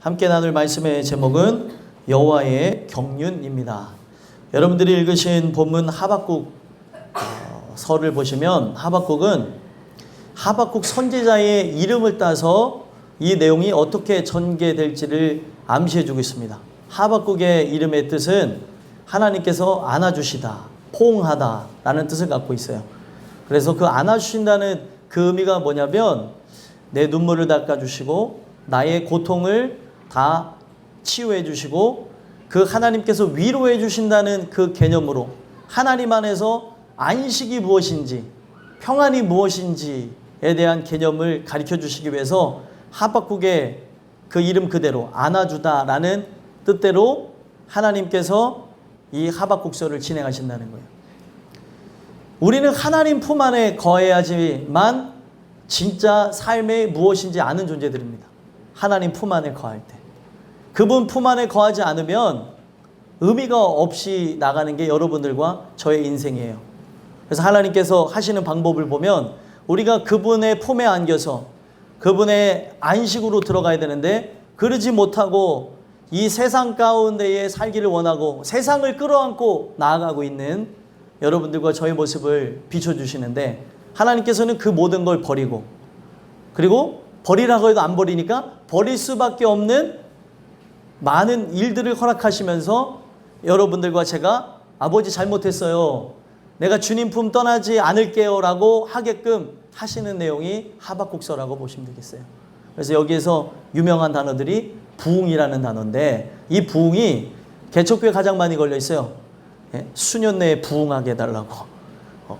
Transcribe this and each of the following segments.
함께 나눌 말씀의 제목은 여호와의 경륜입니다. 여러분들이 읽으신 본문 하박국 서를 보시면 하박국 선지자의 이름을 따서 이 내용이 어떻게 전개될지를 암시해 주고 있습니다. 하박국의 이름의 뜻은 하나님께서 안아주시다, 포옹하다 라는 뜻을 갖고 있어요. 그래서 그 안아주신다는 그 의미가 뭐냐면 내 눈물을 닦아주시고 나의 고통을 다 치유해 주시고 그 하나님께서 위로해 주신다는 그 개념으로 하나님 안에서 안식이 무엇인지 평안이 무엇인지에 대한 개념을 가르쳐 주시기 위해서 하박국의 그 이름 그대로 안아주다라는 뜻대로 하나님께서 이 하박국서를 진행하신다는 거예요. 우리는 하나님 품 안에 거해야지만 진짜 삶이 무엇인지 아는 존재들입니다. 하나님 품 안에 거할 때. 그분 품 안에 거하지 않으면 의미가 없이 나가는 게 여러분들과 저의 인생이에요. 그래서 하나님께서 하시는 방법을 보면 우리가 그분의 품에 안겨서 그분의 안식으로 들어가야 되는데 그러지 못하고 이 세상 가운데에 살기를 원하고 세상을 끌어안고 나아가고 있는 여러분들과 저의 모습을 비춰주시는데 하나님께서는 그 모든 걸 버리고 그리고 버리라고 해도 안 버리니까 버릴 수밖에 없는 많은 일들을 허락하시면서 여러분들과 제가 아버지 잘못했어요. 내가 주님 품 떠나지 않을게요 라고 하게끔 하시는 내용이 하박국서라고 보시면 되겠어요. 그래서 여기에서 유명한 단어들이 부흥이라는 단어인데 이 부흥이 개척교회 가장 많이 걸려 있어요. 수년 내에 부흥하게 해달라고.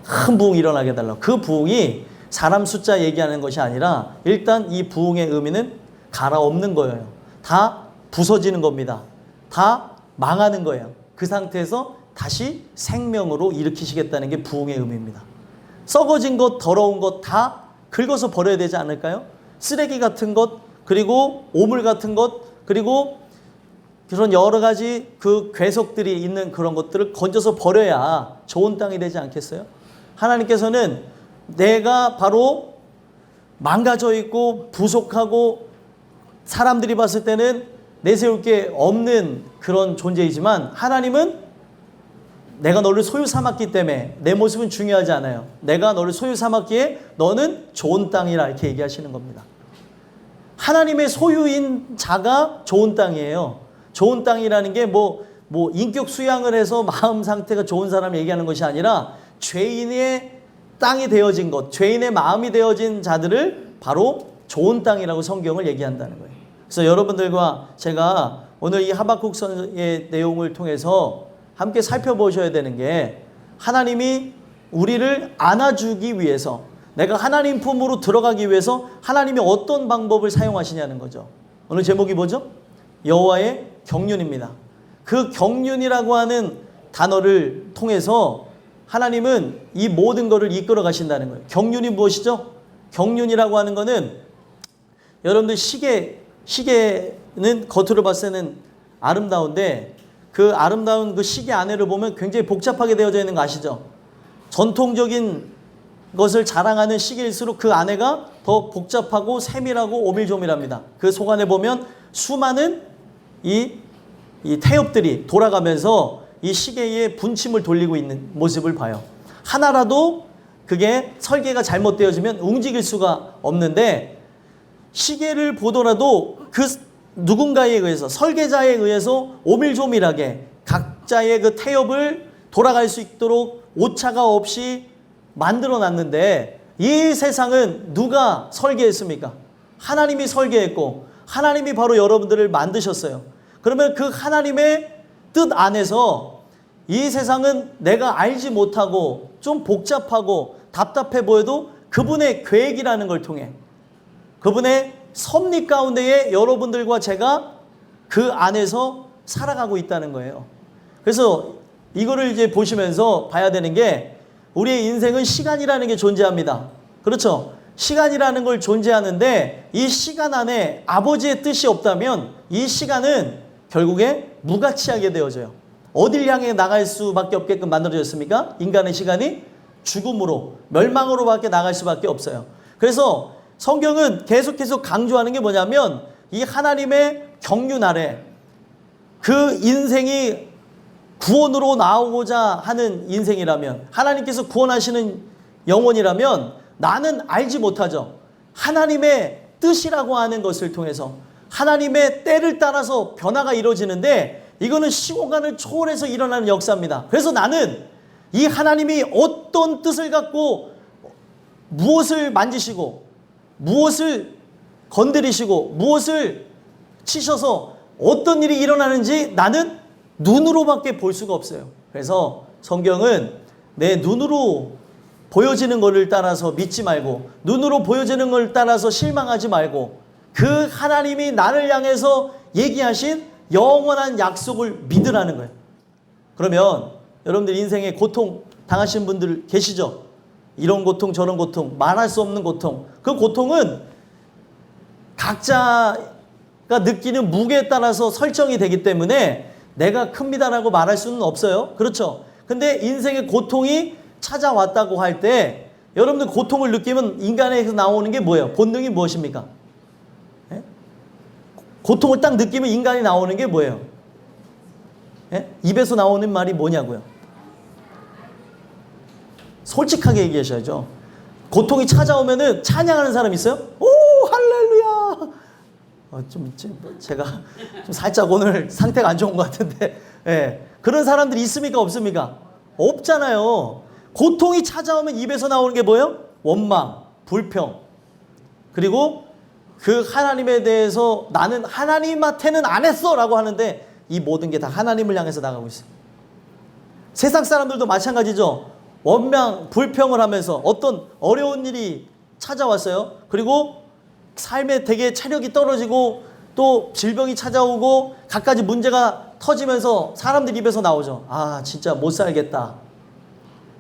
큰 부흥 일어나게 해달라고. 그 부흥이 사람 숫자 얘기하는 것이 아니라 일단 이 부흥의 의미는 갈아엎는 거예요. 다 부서지는 겁니다. 다 망하는 거예요. 그 상태에서 다시 생명으로 일으키시겠다는 게 부흥의 의미입니다. 썩어진 것, 더러운 것 다 긁어서 버려야 되지 않을까요? 쓰레기 같은 것, 그리고 오물 같은 것, 그리고 그런 여러 가지 그 괴석들이 있는 그런 것들을 건져서 버려야 좋은 땅이 되지 않겠어요? 하나님께서는 내가 바로 망가져 있고 부족하고 사람들이 봤을 때는 내세울 게 없는 그런 존재이지만 하나님은 내가 너를 소유 삼았기 때문에 내 모습은 중요하지 않아요. 내가 너를 소유 삼았기에 너는 좋은 땅이라 이렇게 얘기하시는 겁니다. 하나님의 소유인 자가 좋은 땅이에요. 좋은 땅이라는 게 뭐 인격 수양을 해서 마음 상태가 좋은 사람을 얘기하는 것이 아니라 죄인의 땅이 되어진 것, 죄인의 마음이 되어진 자들을 바로 좋은 땅이라고 성경을 얘기한다는 거예요. 그래서 여러분들과 제가 오늘 이 하박국서의 내용을 통해서 함께 살펴보셔야 되는 게 하나님이 우리를 안아주기 위해서 내가 하나님 품으로 들어가기 위해서 하나님이 어떤 방법을 사용하시냐는 거죠. 오늘 제목이 뭐죠? 여호와의 경륜입니다. 그 경륜이라고 하는 단어를 통해서 하나님은 이 모든 것을 이끌어 가신다는 거예요. 경륜이 무엇이죠? 경륜이라고 하는 거는 여러분들 시계는 겉으로 봤을 때는 아름다운데 그 아름다운 그 시계 안에를 보면 굉장히 복잡하게 되어져 있는 거 아시죠? 전통적인 것을 자랑하는 시계일수록 그 안에가 더 복잡하고 세밀하고 오밀조밀합니다. 그 속 안에 보면 수많은 이 태엽들이 돌아가면서 이 시계의 분침을 돌리고 있는 모습을 봐요. 하나라도 그게 설계가 잘못되어지면 움직일 수가 없는데 시계를 보더라도 그 누군가에 의해서 설계자에 의해서 오밀조밀하게 각자의 그 태엽을 돌아갈 수 있도록 오차가 없이 만들어 놨는데 이 세상은 누가 설계했습니까? 하나님이 설계했고 하나님이 바로 여러분들을 만드셨어요. 그러면 그 하나님의 뜻 안에서 이 세상은 내가 알지 못하고 좀 복잡하고 답답해 보여도 그분의 계획이라는 걸 통해 그분의 섭리 가운데에 여러분들과 제가 그 안에서 살아가고 있다는 거예요. 그래서 이거를 이제 보시면서 봐야 되는 게 우리의 인생은 시간이라는 게 존재합니다. 그렇죠? 시간이라는 걸 존재하는데 이 시간 안에 아버지의 뜻이 없다면 이 시간은 결국에 무가치하게 되어져요. 어딜 향해 나갈 수밖에 없게끔 만들어졌습니까? 인간의 시간이 죽음으로, 멸망으로 밖에 나갈 수밖에 없어요. 그래서 성경은 계속해서 강조하는 게 뭐냐면 이 하나님의 경륜 아래 그 인생이 구원으로 나오고자 하는 인생이라면, 하나님께서 구원하시는 영혼이라면 나는 알지 못하죠. 하나님의 뜻이라고 하는 것을 통해서 하나님의 때를 따라서 변화가 이루어지는데, 이거는 시공간을 초월해서 일어나는 역사입니다. 그래서 나는 이 하나님이 어떤 뜻을 갖고 무엇을 만지시고 무엇을 건드리시고 무엇을 치셔서 어떤 일이 일어나는지 나는 눈으로밖에 볼 수가 없어요. 그래서 성경은 내 눈으로 보여지는 것을 따라서 믿지 말고, 눈으로 보여지는 것을 따라서 실망하지 말고, 그 하나님이 나를 향해서 얘기하신 영원한 약속을 믿으라는 거예요. 그러면 여러분들 인생에 고통 당하신 분들 계시죠? 이런 고통 저런 고통, 말할 수 없는 고통. 그 고통은 각자가 느끼는 무게에 따라서 설정이 되기 때문에 내가 큽니다라고 말할 수는 없어요. 그렇죠? 근데 인생의 고통이 찾아왔다고 할 때 여러분들 고통을 느끼면 인간에서 나오는 게 뭐예요? 본능이 무엇입니까? 예? 고통을 딱 느끼면 인간이 나오는 게 뭐예요? 예? 입에서 나오는 말이 뭐냐고요? 솔직하게 얘기하셔야죠. 고통이 찾아오면은 찬양하는 사람 있어요? 오, 할렐루야! 제가 좀 살짝 오늘 상태가 안 좋은 것 같은데, 예. 그런 사람들이 있습니까? 없습니까? 없잖아요. 고통이 찾아오면 입에서 나오는 게 뭐예요? 원망, 불평. 그리고 그 하나님에 대해서 나는 하나님한테는 안 했어! 라고 하는데 이 모든 게 다 하나님을 향해서 나가고 있어요. 세상 사람들도 마찬가지죠. 원망, 불평을 하면서 어떤 어려운 일이 찾아왔어요. 그리고 삶에 되게 체력이 떨어지고 또 질병이 찾아오고 갖가지 문제가 터지면서 사람들 입에서 나오죠. 아, 진짜 못 살겠다.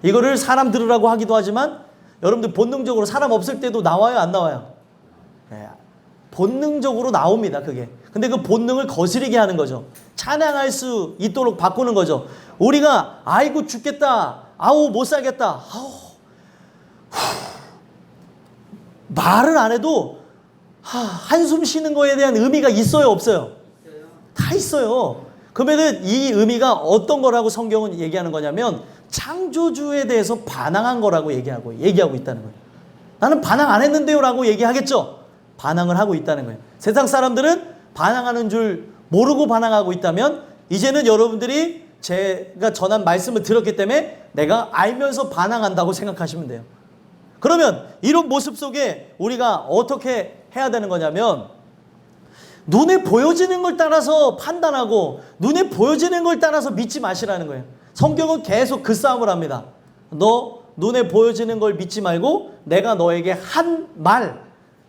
이거를 사람 들으라고 하기도 하지만 여러분들 본능적으로 사람 없을 때도 나와요, 안 나와요? 네, 본능적으로 나옵니다, 그게. 근데 그 본능을 거스르게 하는 거죠. 찬양할 수 있도록 바꾸는 거죠. 우리가 아이고 죽겠다, 아우 못 살겠다, 아우 말을 안 해도 한숨 쉬는 거에 대한 의미가 있어요, 없어요? 다 있어요. 그러면은 이 의미가 어떤 거라고 성경은 얘기하는 거냐면 창조주에 대해서 반항한 거라고 얘기하고 있다는 거예요. 나는 반항 안 했는데요 라고 얘기하겠죠. 반항을 하고 있다는 거예요. 세상 사람들은 반항하는 줄 모르고 반항하고 있다면 이제는 여러분들이 제가 전한 말씀을 들었기 때문에 내가 알면서 반항한다고 생각하시면 돼요. 그러면 이런 모습 속에 우리가 어떻게 해야 되는 거냐면 눈에 보여지는 걸 따라서 판단하고 눈에 보여지는 걸 따라서 믿지 마시라는 거예요. 성경은 계속 그 싸움을 합니다. 너 눈에 보여지는 걸 믿지 말고 내가 너에게 한 말,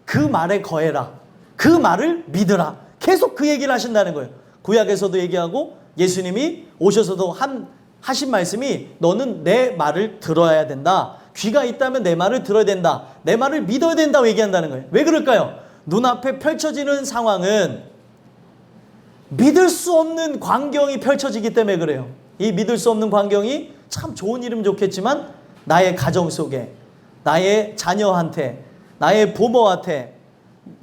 그 말에 거해라. 그 말을 믿으라. 계속 그 얘기를 하신다는 거예요. 구약에서도 얘기하고 예수님이 오셔서도 하신 말씀이 너는 내 말을 들어야 된다. 귀가 있다면 내 말을 들어야 된다. 내 말을 믿어야 된다고 얘기한다는 거예요. 왜 그럴까요? 눈앞에 펼쳐지는 상황은 믿을 수 없는 광경이 펼쳐지기 때문에 그래요. 이 믿을 수 없는 광경이 참 좋은 일이면 좋겠지만 나의 가정 속에, 나의 자녀한테, 나의 부모한테,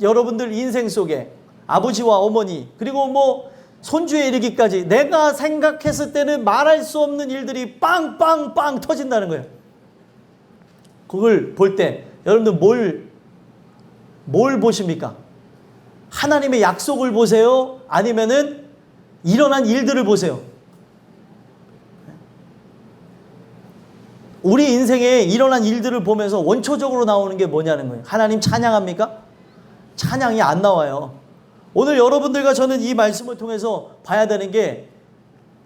여러분들 인생 속에 아버지와 어머니 그리고 뭐 손주에 이르기까지 내가 생각했을 때는 말할 수 없는 일들이 빵빵빵 터진다는 거예요. 그걸 볼 때 여러분들 뭘 보십니까? 하나님의 약속을 보세요? 아니면은 일어난 일들을 보세요? 우리 인생에 일어난 일들을 보면서 원초적으로 나오는 게 뭐냐는 거예요. 하나님 찬양합니까? 찬양이 안 나와요. 오늘 여러분들과 저는 이 말씀을 통해서 봐야 되는 게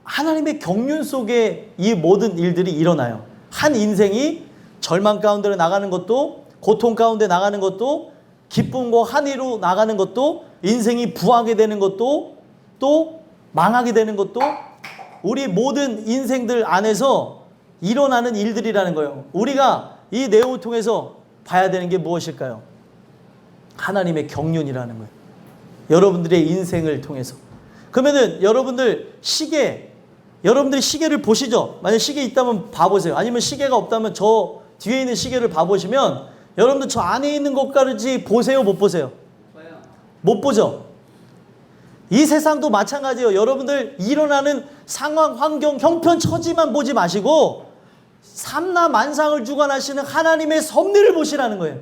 하나님의 경륜 속에 이 모든 일들이 일어나요. 한 인생이 절망 가운데 나가는 것도, 고통 가운데 나가는 것도, 기쁨과 한의로 나가는 것도, 인생이 부하게 되는 것도, 또 망하게 되는 것도 우리 모든 인생들 안에서 일어나는 일들이라는 거예요. 우리가 이 내용을 통해서 봐야 되는 게 무엇일까요? 하나님의 경륜이라는 거예요. 여러분들의 인생을 통해서. 그러면은 여러분들이 시계를 보시죠. 만약 시계 있다면 봐보세요. 아니면 시계가 없다면 저 뒤에 있는 시계를 봐보시면 여러분들 저 안에 있는 것까지 보세요, 못 보세요? 못 보죠. 이 세상도 마찬가지예요. 여러분들 일어나는 상황, 환경, 형편, 처지만 보지 마시고 삼라 만상을 주관하시는 하나님의 섭리를 보시라는 거예요.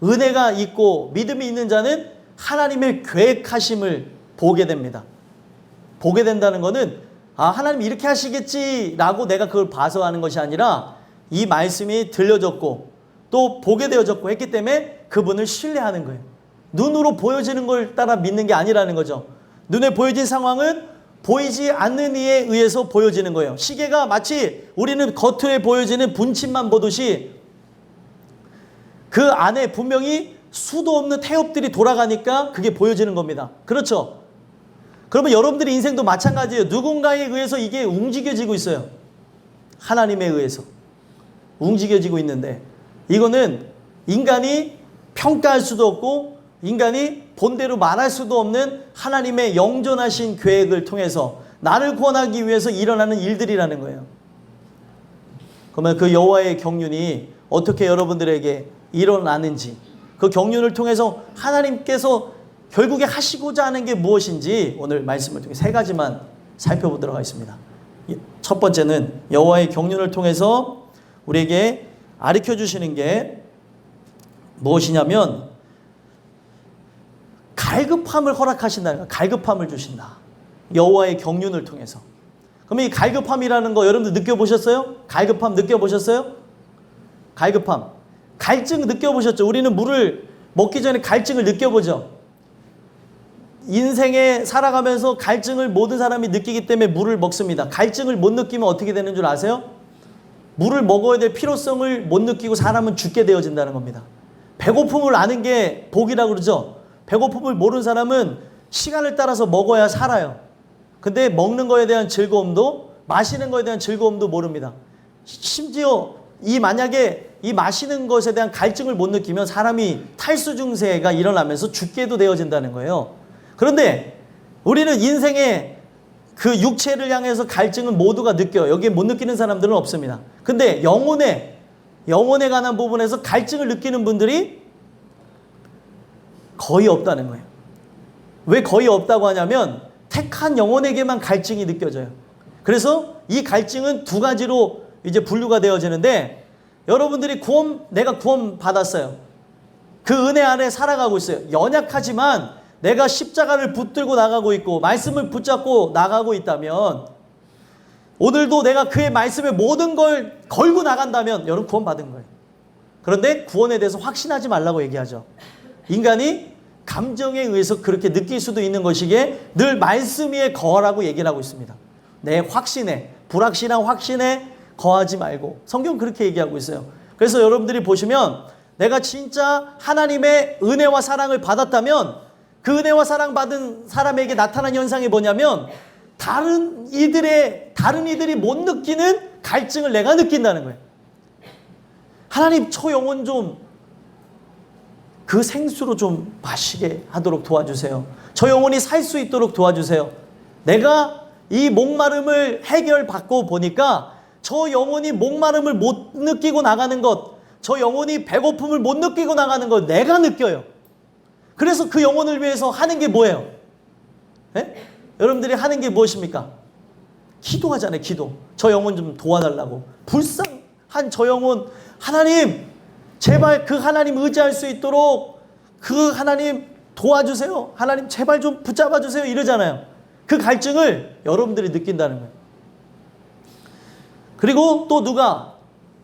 은혜가 있고 믿음이 있는 자는 하나님의 계획하심을 보게 됩니다. 보게 된다는 것은 하나님 이렇게 하시겠지라고 내가 그걸 봐서 하는 것이 아니라 이 말씀이 들려졌고 또 보게 되어졌고 했기 때문에 그분을 신뢰하는 거예요. 눈으로 보여지는 걸 따라 믿는 게 아니라는 거죠. 눈에 보여진 상황은 보이지 않는 이에 의해서 보여지는 거예요. 시계가 마치 우리는 겉에 보여지는 분침만 보듯이 그 안에 분명히 수도 없는 태엽들이 돌아가니까 그게 보여지는 겁니다. 그렇죠? 그러면 여러분들의 인생도 마찬가지예요. 누군가에 의해서 이게 움직여지고 있어요. 하나님에 의해서 움직여지고 있는데 이거는 인간이 평가할 수도 없고 인간이 본대로 말할 수도 없는 하나님의 영존하신 계획을 통해서 나를 구원하기 위해서 일어나는 일들이라는 거예요. 그러면 그 여호와의 경륜이 어떻게 여러분들에게 일어나는지, 그 경륜을 통해서 하나님께서 결국에 하시고자 하는 게 무엇인지 오늘 말씀을 통해 세 가지만 살펴보도록 하겠습니다. 첫 번째는 여호와의 경륜을 통해서 우리에게 가르쳐 주시는 게 무엇이냐면 갈급함을 허락하신다는 거예요. 갈급함을 주신다. 여호와의 경륜을 통해서. 그럼 이 갈급함이라는 거 여러분들 느껴보셨어요? 갈급함 느껴보셨어요? 갈급함. 갈증 느껴보셨죠? 우리는 물을 먹기 전에 갈증을 느껴보죠. 인생에 살아가면서 갈증을 모든 사람이 느끼기 때문에 물을 먹습니다. 갈증을 못 느끼면 어떻게 되는 줄 아세요? 물을 먹어야 될 필요성을 못 느끼고 사람은 죽게 되어진다는 겁니다. 배고픔을 아는 게 복이라고 그러죠. 배고픔을 모르는 사람은 시간을 따라서 먹어야 살아요. 근데 먹는 거에 대한 즐거움도 마시는 거에 대한 즐거움도 모릅니다. 심지어 만약에 이 마시는 것에 대한 갈증을 못 느끼면 사람이 탈수 증세가 일어나면서 죽게도 되어진다는 거예요. 그런데 우리는 인생에 그 육체를 향해서 갈증은 모두가 느껴요. 여기에 못 느끼는 사람들은 없습니다. 근데 영혼에 관한 부분에서 갈증을 느끼는 분들이 거의 없다는 거예요. 왜 거의 없다고 하냐면 택한 영혼에게만 갈증이 느껴져요. 그래서 이 갈증은 두 가지로 이제 분류가 되어지는데 여러분들이 내가 구원 받았어요. 그 은혜 안에 살아가고 있어요. 연약하지만 내가 십자가를 붙들고 나가고 있고 말씀을 붙잡고 나가고 있다면 오늘도 내가 그의 말씀에 모든 걸 걸고 나간다면 여러분 구원 받은 거예요. 그런데 구원에 대해서 확신하지 말라고 얘기하죠. 인간이 감정에 의해서 그렇게 느낄 수도 있는 것이기에 늘 말씀 위에 거하라고 얘기를 하고 있습니다. 내 확신에, 불확실한 확신에 거하지 말고 성경은 그렇게 얘기하고 있어요. 그래서 여러분들이 보시면 내가 진짜 하나님의 은혜와 사랑을 받았다면 그 은혜와 사랑 받은 사람에게 나타난 현상이 뭐냐면 다른 이들이 못 느끼는 갈증을 내가 느낀다는 거예요. 하나님 저 영혼 좀 그 생수로 좀 마시게 하도록 도와주세요. 저 영혼이 살 수 있도록 도와주세요. 내가 이 목마름을 해결받고 보니까 저 영혼이 목마름을 못 느끼고 나가는 것, 저 영혼이 배고픔을 못 느끼고 나가는 것 내가 느껴요. 그래서 그 영혼을 위해서 하는 게 뭐예요? 네? 여러분들이 하는 게 무엇입니까? 기도하잖아요. 기도. 저 영혼 좀 도와달라고. 불쌍한 저 영혼, 하나님 제발 그 하나님 의지할 수 있도록 그 하나님 도와주세요. 하나님 제발 좀 붙잡아 주세요. 이러잖아요. 그 갈증을 여러분들이 느낀다는 거예요. 그리고 또 누가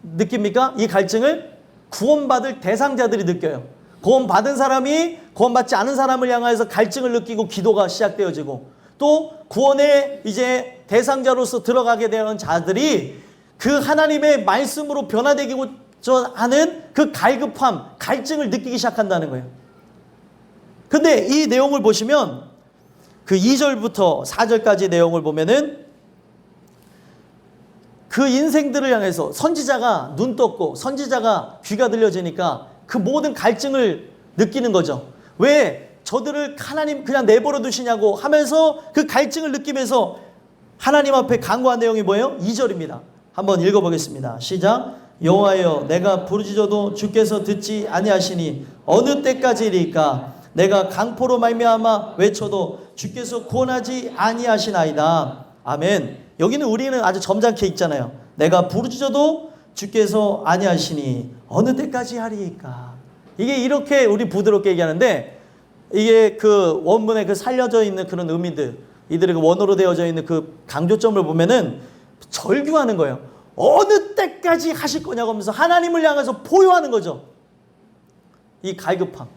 느낍니까? 이 갈증을 구원받을 대상자들이 느껴요. 구원받은 사람이 구원받지 않은 사람을 향해서 갈증을 느끼고 기도가 시작되어지고 또 구원의 이제 대상자로서 들어가게 되는 자들이 그 하나님의 말씀으로 변화되고 하는 그 갈급함, 갈증을 느끼기 시작한다는 거예요. 근데 이 내용을 보시면 그 2절부터 4절까지 내용을 보면은 그 인생들을 향해서 선지자가 눈 떴고 선지자가 귀가 들려지니까 그 모든 갈증을 느끼는 거죠. 왜 저들을 하나님 그냥 내버려 두시냐고 하면서 그 갈증을 느끼면서 하나님 앞에 간구한 내용이 뭐예요? 2절입니다. 한번 읽어보겠습니다. 시작. 여호와여 내가 부르짖어도 주께서 듣지 아니하시니 어느 때까지리까 내가 강포로 말미암아 외쳐도 주께서 구원하지 아니하시나이다. 아멘. 여기는 우리는 아주 점잖게 읽잖아요. 내가 부르짖어도 주께서 아니하시니 어느 때까지 하리이까. 이게 이렇게 우리 부드럽게 얘기하는데, 이게 그 원문에 그 살려져 있는 그런 의미들, 이들의 그 원어로 되어져 있는 그 강조점을 보면은 절규하는 거예요. 어느 때까지 하실 거냐고 하면서 하나님을 향해서 포효하는 거죠. 이 갈급함.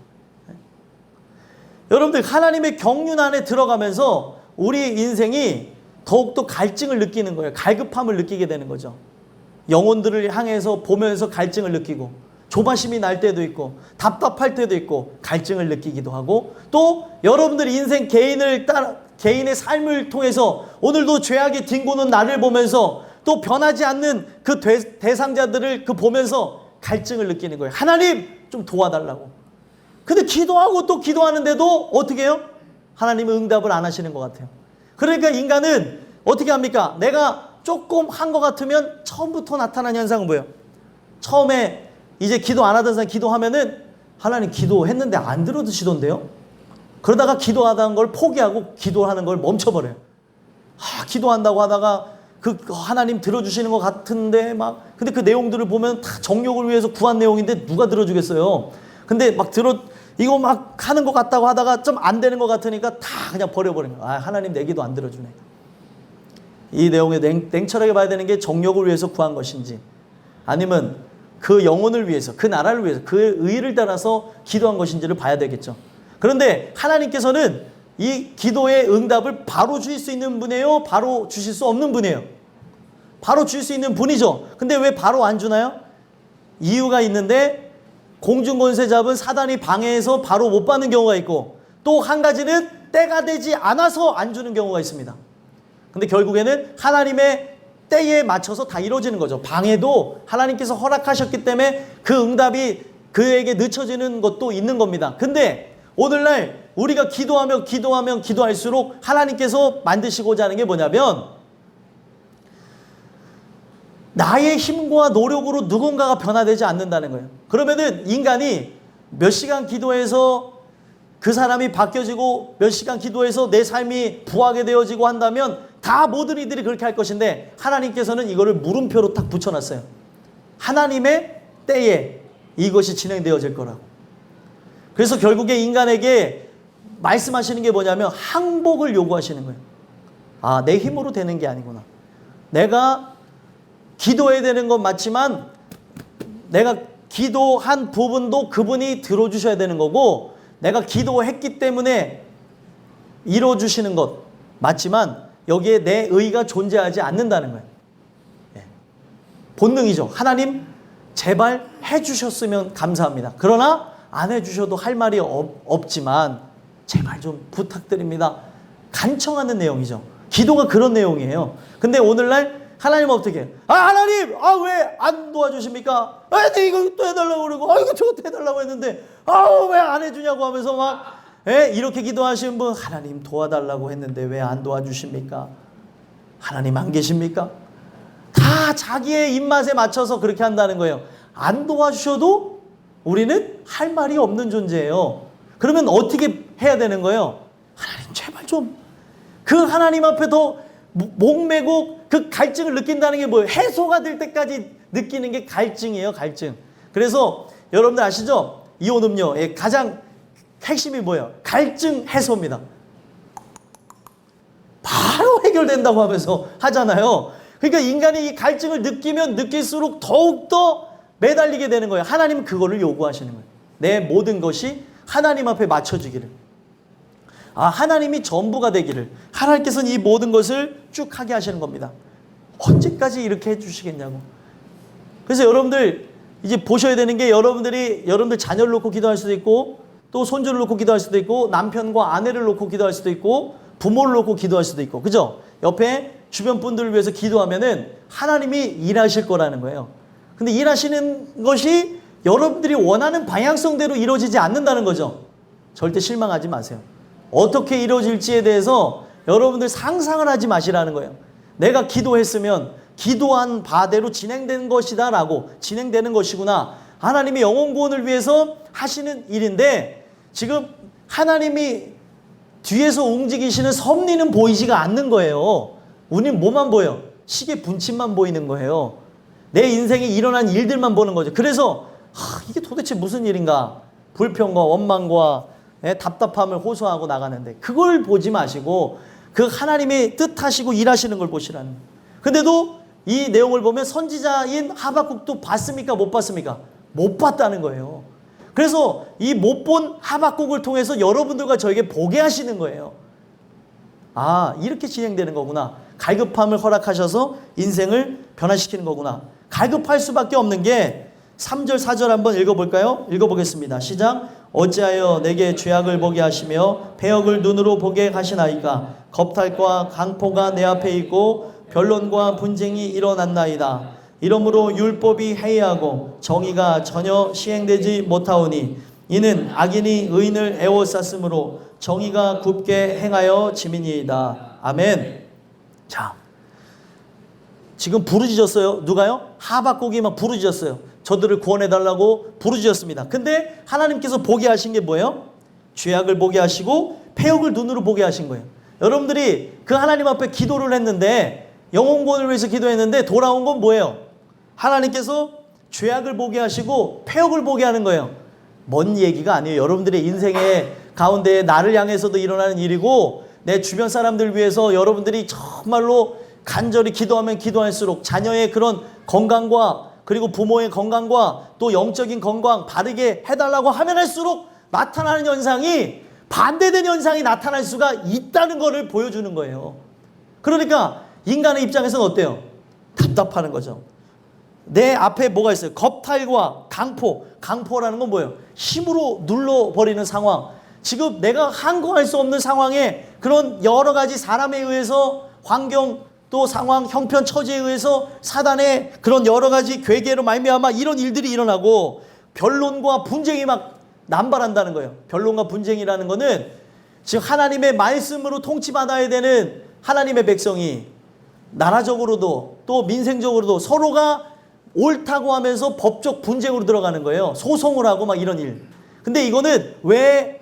여러분들, 하나님의 경륜 안에 들어가면서 우리 인생이 더욱더 갈증을 느끼는 거예요. 갈급함을 느끼게 되는 거죠. 영혼들을 향해서 보면서 갈증을 느끼고, 조바심이 날 때도 있고, 답답할 때도 있고, 갈증을 느끼기도 하고, 또 여러분들 인생 개인의 삶을 통해서 오늘도 죄악의 뒹구는 나를 보면서 또 변하지 않는 그 대상자들을 보면서 갈증을 느끼는 거예요. 하나님 좀 도와달라고. 근데 기도하고 또 기도하는데도 어떻게 해요? 하나님은 응답을 안 하시는 것 같아요. 그러니까 인간은 어떻게 합니까? 내가 조금 한 것 같으면 처음부터 나타난 현상은 뭐예요? 처음에 이제 기도 안 하던 사람 기도하면은 하나님 기도했는데 안 들어주시던데요? 그러다가 기도하다는 걸 포기하고 기도하는 걸 멈춰버려요. 기도한다고 하다가 그 하나님 들어주시는 것 같은데 근데 그 내용들을 보면 다 정욕을 위해서 구한 내용인데 누가 들어주겠어요? 근데 이거 하는 것 같다고 하다가 좀 안 되는 것 같으니까 다 그냥 버려버리는 거예요. 하나님 내 기도 안 들어주네. 이 내용에 냉철하게 봐야 되는 게 정욕을 위해서 구한 것인지, 아니면 그 영혼을 위해서, 그 나라를 위해서, 그 의를 따라서 기도한 것인지를 봐야 되겠죠. 그런데 하나님께서는 이 기도의 응답을 바로 주실 수 있는 분이에요? 바로 주실 수 없는 분이에요? 바로 줄 수 있는 분이죠. 근데 왜 바로 안 주나요? 이유가 있는데, 공중권세 잡은 사단이 방해해서 바로 못 받는 경우가 있고, 또 한 가지는 때가 되지 않아서 안 주는 경우가 있습니다. 근데 결국에는 하나님의 때에 맞춰서 다 이루어지는 거죠. 방해도 하나님께서 허락하셨기 때문에 그 응답이 그에게 늦춰지는 것도 있는 겁니다. 근데 오늘날 우리가 기도할수록 하나님께서 만드시고자 하는 게 뭐냐면, 나의 힘과 노력으로 누군가가 변화되지 않는다는 거예요. 그러면은 인간이 몇 시간 기도해서 그 사람이 바뀌어지고, 몇 시간 기도해서 내 삶이 부하게 되어지고 한다면 다 모든 이들이 그렇게 할 것인데, 하나님께서는 이거를 물음표로 딱 붙여놨어요. 하나님의 때에 이것이 진행되어질 거라고. 그래서 결국에 인간에게 말씀하시는 게 뭐냐면 항복을 요구하시는 거예요. 내 힘으로 되는 게 아니구나. 내가 기도해야 되는 건 맞지만 내가 기도한 부분도 그분이 들어주셔야 되는 거고, 내가 기도했기 때문에 이루어주시는 것 맞지만 여기에 내 의가 존재하지 않는다는 거예요. 본능이죠. 하나님 제발 해주셨으면 감사합니다. 그러나 안 해주셔도 할 말이 없지만 제발 좀 부탁드립니다. 간청하는 내용이죠. 기도가 그런 내용이에요. 근데 오늘날 하나님 어떻게 해요? 하나님! 왜 안 도와주십니까? 이거 또 해달라고 그러고, 이거 저것도 해달라고 했는데, 왜 안 해주냐고 하면서 이렇게 기도하시는 분, 하나님 도와달라고 했는데 왜 안 도와주십니까? 하나님 안 계십니까? 다 자기의 입맛에 맞춰서 그렇게 한다는 거예요. 안 도와주셔도 우리는 할 말이 없는 존재예요. 그러면 어떻게 해야 되는 거예요? 하나님 제발 좀, 그 하나님 앞에 더 목매고 그 갈증을 느낀다는 게 뭐예요? 해소가 될 때까지 느끼는 게 갈증이에요. 갈증. 그래서 여러분들 아시죠? 이온 음료의 가장 핵심이 뭐예요? 갈증 해소입니다. 바로 해결된다고 하면서 하잖아요. 그러니까 인간이 이 갈증을 느끼면 느낄수록 더욱더 매달리게 되는 거예요. 하나님은 그거를 요구하시는 거예요. 내 모든 것이 하나님 앞에 맞춰지기를. 하나님이 전부가 되기를. 하나님께서는 이 모든 것을 쭉 하게 하시는 겁니다. 언제까지 이렇게 해주시겠냐고. 그래서 여러분들 이제 보셔야 되는 게, 여러분들 자녀를 놓고 기도할 수도 있고, 또 손주를 놓고 기도할 수도 있고, 남편과 아내를 놓고 기도할 수도 있고, 부모를 놓고 기도할 수도 있고, 그죠? 옆에 주변 분들을 위해서 기도하면은 하나님이 일하실 거라는 거예요. 근데 일하시는 것이 여러분들이 원하는 방향성대로 이루어지지 않는다는 거죠. 절대 실망하지 마세요. 어떻게 이루어질지에 대해서 여러분들 상상을 하지 마시라는 거예요. 내가 기도했으면 기도한 바대로 진행된 것이다 라고, 진행되는 것이구나. 하나님의 영혼 구원을 위해서 하시는 일인데, 지금 하나님이 뒤에서 움직이시는 섭리는 보이지가 않는 거예요. 우리는 뭐만 보여? 시계 분침만 보이는 거예요. 내 인생에 일어난 일들만 보는 거죠. 그래서 이게 도대체 무슨 일인가? 불평과 원망과 답답함을 호소하고 나가는데 그걸 보지 마시고 그 하나님의 뜻하시고 일하시는 걸 보시라는 거예요. 근데도 이 내용을 보면 선지자인 하박국도 봤습니까? 못 봤습니까? 못 봤다는 거예요. 그래서 이 못 본 하박국을 통해서 여러분들과 저에게 보게 하시는 거예요. 이렇게 진행되는 거구나. 갈급함을 허락하셔서 인생을 변화시키는 거구나. 갈급할 수밖에 없는 게 3절 4절 한번 읽어볼까요? 읽어보겠습니다. 시작. 어찌하여 내게 죄악을 보게 하시며 패역을 눈으로 보게 하시나이까. 겁탈과 강포가 내 앞에 있고 변론과 분쟁이 일어났나이다. 이러므로 율법이 해이하고 정의가 전혀 시행되지 못하오니 이는 악인이 의인을 애워쌌으므로 정의가 굽게 행하여 짐이니이다. 아멘. 자, 지금 부르짖었어요. 누가요? 하박국이 막 부르짖었어요. 저들을 구원해달라고 부르짖었습니다. 근데 하나님께서 보게 하신 게 뭐예요? 죄악을 보게 하시고 패역을 눈으로 보게 하신 거예요. 여러분들이 그 하나님 앞에 기도를 했는데 영혼구원을 위해서 기도했는데 돌아온 건 뭐예요? 하나님께서 죄악을 보게 하시고 패역을 보게 하는 거예요. 먼 얘기가 아니에요. 여러분들의 인생의 가운데 나를 향해서도 일어나는 일이고 내 주변 사람들 위해서 여러분들이 정말로 간절히 기도하면 기도할수록 자녀의 그런 건강과 그리고 부모의 건강과 또 영적인 건강 바르게 해달라고 하면 할수록 나타나는 현상이 반대된 현상이 나타날 수가 있다는 것을 보여주는 거예요. 그러니까 인간의 입장에서는 어때요? 답답하는 거죠. 내 앞에 뭐가 있어요? 겁탈과 강포. 강포라는 건 뭐예요? 힘으로 눌러버리는 상황. 지금 내가 항거할 수 없는 상황에 그런 여러 가지 사람에 의해서 환경 또 상황, 형편, 처지에 의해서 사단의 그런 여러 가지 괴계로 말미암아 이런 일들이 일어나고 변론과 분쟁이 막 남발한다는 거예요. 변론과 분쟁이라는 거는 지금 하나님의 말씀으로 통치받아야 되는 하나님의 백성이 나라적으로도 또 민생적으로도 서로가 옳다고 하면서 법적 분쟁으로 들어가는 거예요. 소송을 하고 막 이런 일. 근데 이거는 왜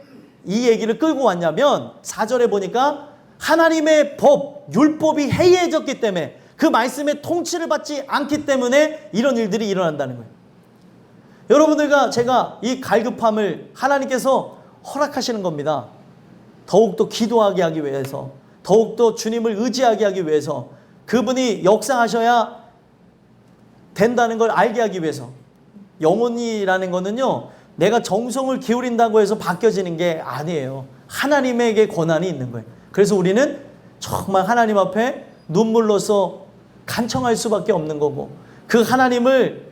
이 얘기를 끌고 왔냐면 4절에 보니까 하나님의 법, 율법이 해이해졌기 때문에 그 말씀의 통치를 받지 않기 때문에 이런 일들이 일어난다는 거예요. 여러분들과 제가 이 갈급함을 하나님께서 허락하시는 겁니다. 더욱더 기도하게 하기 위해서, 더욱더 주님을 의지하게 하기 위해서, 그분이 역사하셔야 된다는 걸 알게 하기 위해서. 영혼이라는 거는요, 내가 정성을 기울인다고 해서 바뀌어지는 게 아니에요. 하나님에게 권한이 있는 거예요. 그래서 우리는 정말 하나님 앞에 눈물로서 간청할 수밖에 없는 거고 그 하나님을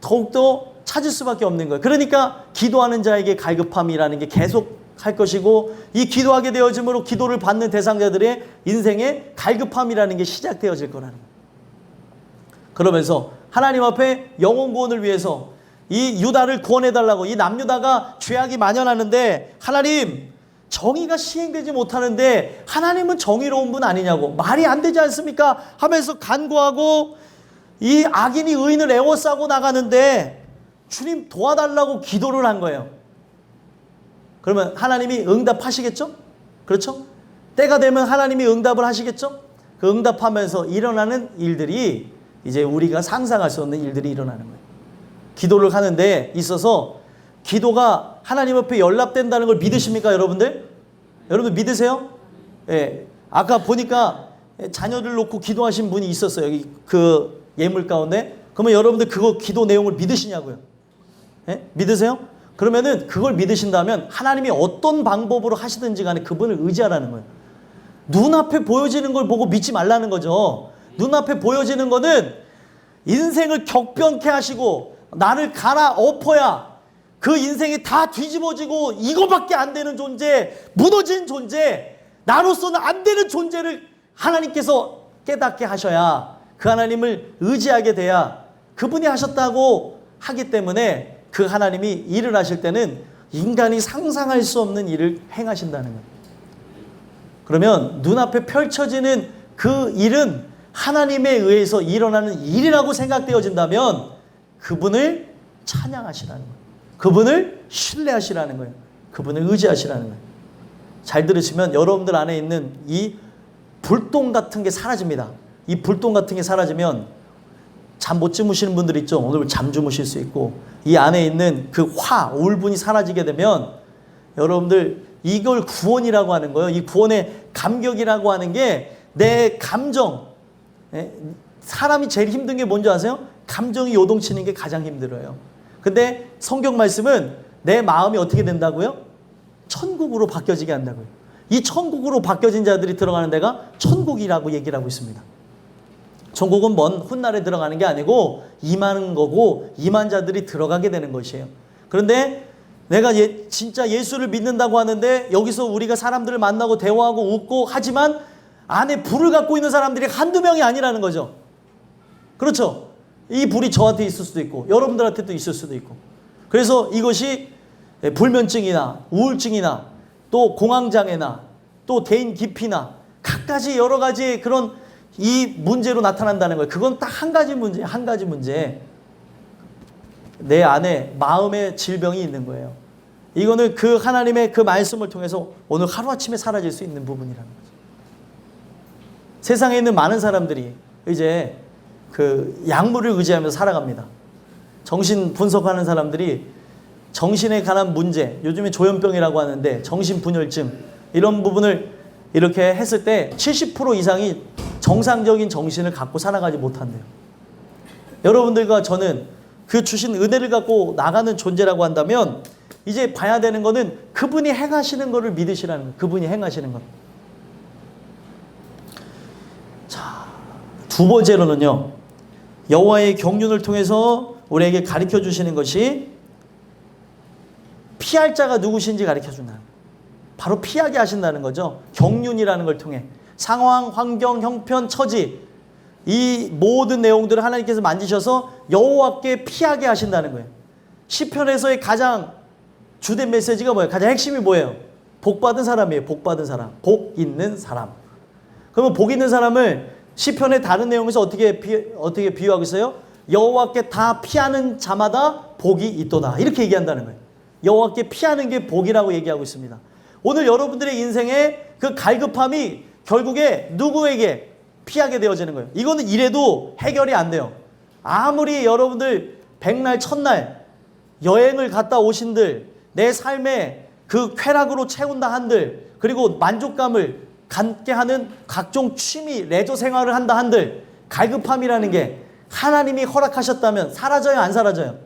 더욱더 찾을 수밖에 없는 거예요. 그러니까 기도하는 자에게 갈급함이라는 게 계속 할 것이고 이 기도하게 되어짐으로 기도를 받는 대상자들의 인생에 갈급함이라는 게 시작되어질 거라는 거예요. 그러면서 하나님 앞에 영혼 구원을 위해서 이 유다를 구원해달라고 이 남유다가 죄악이 만연하는데 하나님 정의가 시행되지 못하는데 하나님은 정의로운 분 아니냐고 말이 안 되지 않습니까? 하면서 간구하고 이 악인이 의인을 애워싸고 나가는데 주님 도와달라고 기도를 한 거예요. 그러면 하나님이 응답하시겠죠? 그렇죠? 때가 되면 하나님이 응답을 하시겠죠? 그 응답하면서 일어나는 일들이 이제 우리가 상상할 수 없는 일들이 일어나는 거예요. 기도를 하는데 있어서 기도가 하나님 앞에 연락된다는 걸 믿으십니까, 여러분들? 여러분들 믿으세요? 예. 아까 보니까 자녀들 놓고 기도하신 분이 있었어요. 여기 그 예물 가운데. 그러면 여러분들 그거 기도 내용을 믿으시냐고요? 예? 믿으세요? 그러면은 그걸 믿으신다면 하나님이 어떤 방법으로 하시든지 간에 그분을 의지하라는 거예요. 눈앞에 보여지는 걸 보고 믿지 말라는 거죠. 눈앞에 보여지는 거는 인생을 격변케 하시고 나를 갈아엎어야 그 인생이 다 뒤집어지고 이거밖에 안 되는 존재, 무너진 존재, 나로서는 안 되는 존재를 하나님께서 깨닫게 하셔야 그 하나님을 의지하게 돼야 그분이 하셨다고 하기 때문에 그 하나님이 일을 하실 때는 인간이 상상할 수 없는 일을 행하신다는 거예요. 그러면 눈앞에 펼쳐지는 그 일은 하나님에 의해서 일어나는 일이라고 생각되어진다면 그분을 찬양하시라는 거예요. 그분을 신뢰하시라는 거예요. 그분을 의지하시라는 거예요. 잘 들으시면 여러분들 안에 있는 이 불똥 같은 게 사라집니다. 이 불똥 같은 게 사라지면 잠 못 주무시는 분들 있죠. 오늘 잠 주무실 수 있고, 이 안에 있는 그 울분이 사라지게 되면 여러분들 이걸 구원이라고 하는 거예요. 이 구원의 감격이라고 하는 게 내 감정, 사람이 제일 힘든 게 뭔지 아세요? 감정이 요동치는 게 가장 힘들어요. 근데 성경 말씀은 내 마음이 어떻게 된다고요? 천국으로 바뀌어지게 한다고요. 이 천국으로 바뀌어진 자들이 들어가는 데가 천국이라고 얘기를 하고 있습니다. 천국은 먼 훗날에 들어가는 게 아니고 임하는 거고, 임한 자들이 들어가게 되는 것이에요. 그런데 내가 진짜 예수를 믿는다고 하는데 여기서 우리가 사람들을 만나고 대화하고 웃고 하지만 안에 불을 갖고 있는 사람들이 한두 명이 아니라는 거죠. 그렇죠? 이 불이 저한테 있을 수도 있고 여러분들한테도 있을 수도 있고, 그래서 이것이 불면증이나 우울증이나 또 공황장애나 또 대인 기피나 각가지 여러 가지 그런 이 문제로 나타난다는 거예요. 그건 딱 한 가지 문제, 한 가지 문제. 내 안에 마음의 질병이 있는 거예요. 이거는 그 하나님의 그 말씀을 통해서 오늘 하루아침에 사라질 수 있는 부분이라는 거죠. 세상에 있는 많은 사람들이 이제 그 약물을 의지하면서 살아갑니다. 정신 분석하는 사람들이 정신에 관한 문제, 요즘에 조현병이라고 하는데 정신분열증, 이런 부분을 이렇게 했을 때 70% 이상이 정상적인 정신을 갖고 살아가지 못한대요. 여러분들과 저는 그 주신 은혜를 갖고 나가는 존재라고 한다면 이제 봐야 되는 거는 그분이 행하시는 것을 믿으시라는 거예요. 그분이 행하시는 것. 자, 두 번째로는요, 여호와의 경륜을 통해서 우리에게 가르쳐 주시는 것이 피할 자가 누구신지 가르쳐 준다는 거예요. 바로 피하게 하신다는 거죠. 경륜이라는 걸 통해 상황, 환경, 형편, 처지, 이 모든 내용들을 하나님께서 만지셔서 여호와께 피하게 하신다는 거예요. 시편에서의 가장 주된 메시지가 뭐예요? 가장 핵심이 뭐예요? 복 받은 사람이에요. 복 받은 사람. 복 있는 사람. 그러면 복 있는 사람을 시편의 다른 내용에서 어떻게 비유하고 있어요? 여호와께 다 피하는 자마다 복이 있도다. 이렇게 얘기한다는 거예요. 여호와께 피하는 게 복이라고 얘기하고 있습니다. 오늘 여러분들의 인생에 그 갈급함이 결국에 누구에게 피하게 되어지는 거예요. 이거는 이래도 해결이 안 돼요. 아무리 여러분들 백날 첫날 여행을 갔다 오신들, 내 삶에 그 쾌락으로 채운다 한들, 그리고 만족감을 갖게 하는 각종 취미, 레저 생활을 한다 한들, 갈급함이라는 게 하나님이 허락하셨다면 사라져요, 안 사라져요?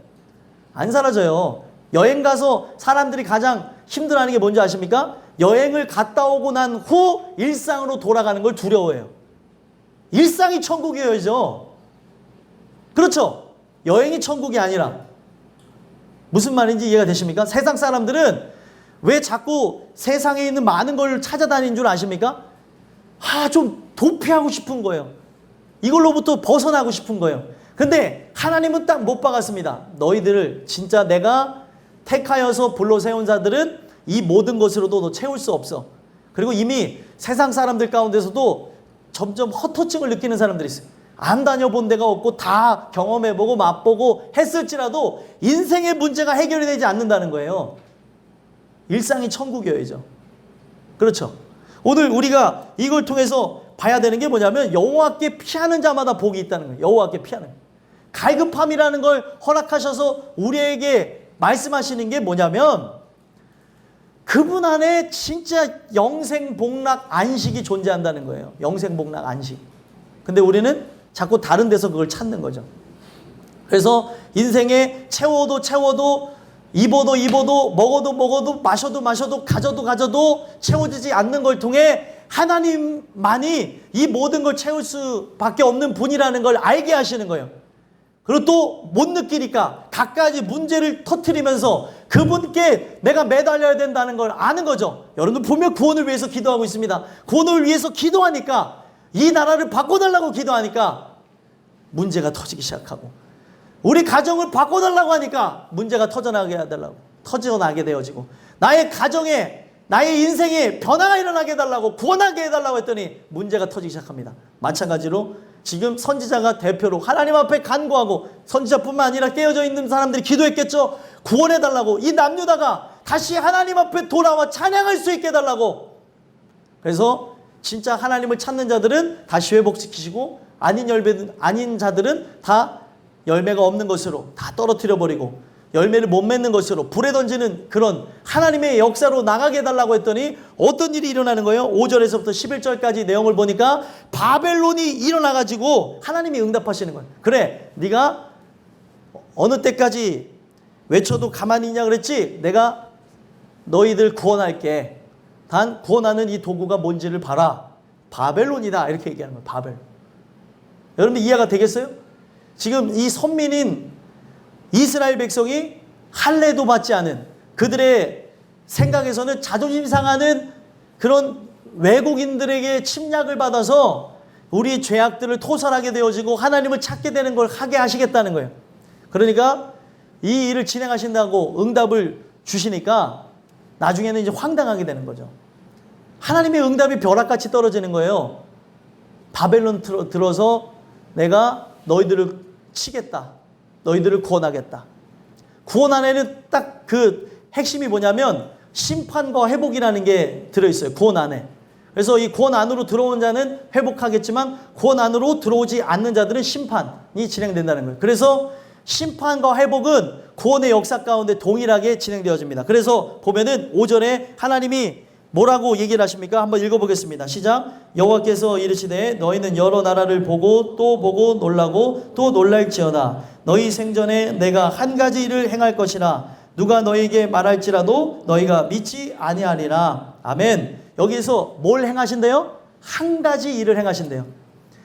안 사라져요. 여행 가서 사람들이 가장 힘들어하는 게 뭔지 아십니까? 여행을 갔다 오고 난 후 일상으로 돌아가는 걸 두려워해요. 일상이 천국이어야죠. 그렇죠? 여행이 천국이 아니라. 무슨 말인지 이해가 되십니까? 세상 사람들은 왜 자꾸 세상에 있는 많은 걸 찾아다니는 줄 아십니까? 좀 도피하고 싶은 거예요. 이걸로부터 벗어나고 싶은 거예요. 근데 하나님은 딱 못 박았습니다. 너희들을 진짜 내가 택하여서 불러 세운 자들은 이 모든 것으로도 너 채울 수 없어. 그리고 이미 세상 사람들 가운데서도 점점 허터증을 느끼는 사람들이 있어요. 안 다녀본 데가 없고 다 경험해보고 맛보고 했을지라도 인생의 문제가 해결이 되지 않는다는 거예요. 일상이 천국이어야죠. 그렇죠? 오늘 우리가 이걸 통해서 봐야 되는 게 뭐냐면 여호와께 피하는 자마다 복이 있다는 거예요. 여호와께 피하는 거예요. 갈급함이라는 걸 허락하셔서 우리에게 말씀하시는 게 뭐냐면 그분 안에 진짜 영생복락 안식이 존재한다는 거예요. 영생복락 안식. 근데 우리는 자꾸 다른 데서 그걸 찾는 거죠. 그래서 인생에 채워도 입어도 먹어도 마셔도 가져도 채워지지 않는 걸 통해 하나님만이 이 모든 걸 채울 수밖에 없는 분이라는 걸 알게 하시는 거예요. 그리고 또 못 느끼니까 갖가지 문제를 터뜨리면서 그분께 내가 매달려야 된다는 걸 아는 거죠. 여러분들 보면 구원을 위해서 기도하고 있습니다. 구원을 위해서 기도하니까, 이 나라를 바꿔달라고 기도하니까 문제가 터지기 시작하고, 우리 가정을 바꿔달라고 하니까 문제가 터져나게 되어지고, 나의 가정에, 나의 인생에 변화가 일어나게 해달라고, 구원하게 해달라고 했더니 문제가 터지기 시작합니다. 마찬가지로 지금 선지자가 대표로 하나님 앞에 간구하고, 선지자뿐만 아니라 깨어져 있는 사람들이 기도했겠죠. 구원해달라고. 이 남유다가 다시 하나님 앞에 돌아와 찬양할 수 있게 해달라고. 그래서 진짜 하나님을 찾는 자들은 다시 회복시키시고 아닌 자들은 다 열매가 없는 것으로 다 떨어뜨려 버리고 열매를 못 맺는 것으로 불에 던지는 그런 하나님의 역사로 나가게 해달라고 했더니 어떤 일이 일어나는 거예요? 5절에서부터 11절까지 내용을 보니까 바벨론이 일어나가지고 하나님이 응답하시는 거예요. 그래, 네가 어느 때까지 외쳐도 가만히 있냐 그랬지? 내가 너희들 구원할게. 단 구원하는 이 도구가 뭔지를 봐라. 바벨론이다. 이렇게 얘기하는 거예요. 바벨. 여러분 이해가 되겠어요? 지금 이 선민인 이스라엘 백성이 할례도 받지 않은, 그들의 생각에서는 자존심 상하는 그런 외국인들에게 침략을 받아서 우리 죄악들을 토설하게 되어지고 하나님을 찾게 되는 걸 하게 하시겠다는 거예요. 그러니까 이 일을 진행하신다고 응답을 주시니까 나중에는 이제 황당하게 되는 거죠. 하나님의 응답이 벼락같이 떨어지는 거예요. 바벨론 들어서 내가 너희들을 치겠다. 너희들을 구원하겠다. 구원 안에는 딱 그 핵심이 뭐냐면 심판과 회복이라는 게 들어있어요. 구원 안에. 그래서 이 구원 안으로 들어온 자는 회복하겠지만 구원 안으로 들어오지 않는 자들은 심판이 진행된다는 거예요. 그래서 심판과 회복은 구원의 역사 가운데 동일하게 진행되어집니다. 그래서 보면은 5절에 하나님이 뭐라고 얘기를 하십니까? 한번 읽어보겠습니다. 시작. 여호와께서 이르시되 너희는 여러 나라를 보고 또 보고 놀라고 또 놀랄지어다. 너희 생전에 내가 한 가지 일을 행할 것이라 누가 너희에게 말할지라도 너희가 믿지 아니하리라. 아멘. 여기서 뭘 행하신대요? 한 가지 일을 행하신대요.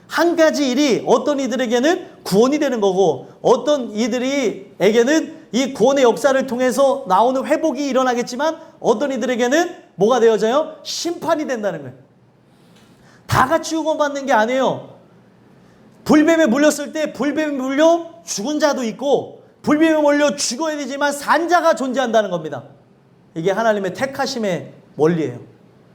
한 가지 일이 어떤 이들에게는 구원이 되는 거고 어떤 이들에게는 이 구원의 역사를 통해서 나오는 회복이 일어나겠지만 어떤 이들에게는 뭐가 되어져요? 심판이 된다는 거예요. 다 같이 구원받는 게 아니에요. 불뱀에 물렸을 때 불뱀에 물려 죽은 자도 있고 불뱀에 물려 죽어야 되지만 산 자가 존재한다는 겁니다. 이게 하나님의 택하심의 원리예요.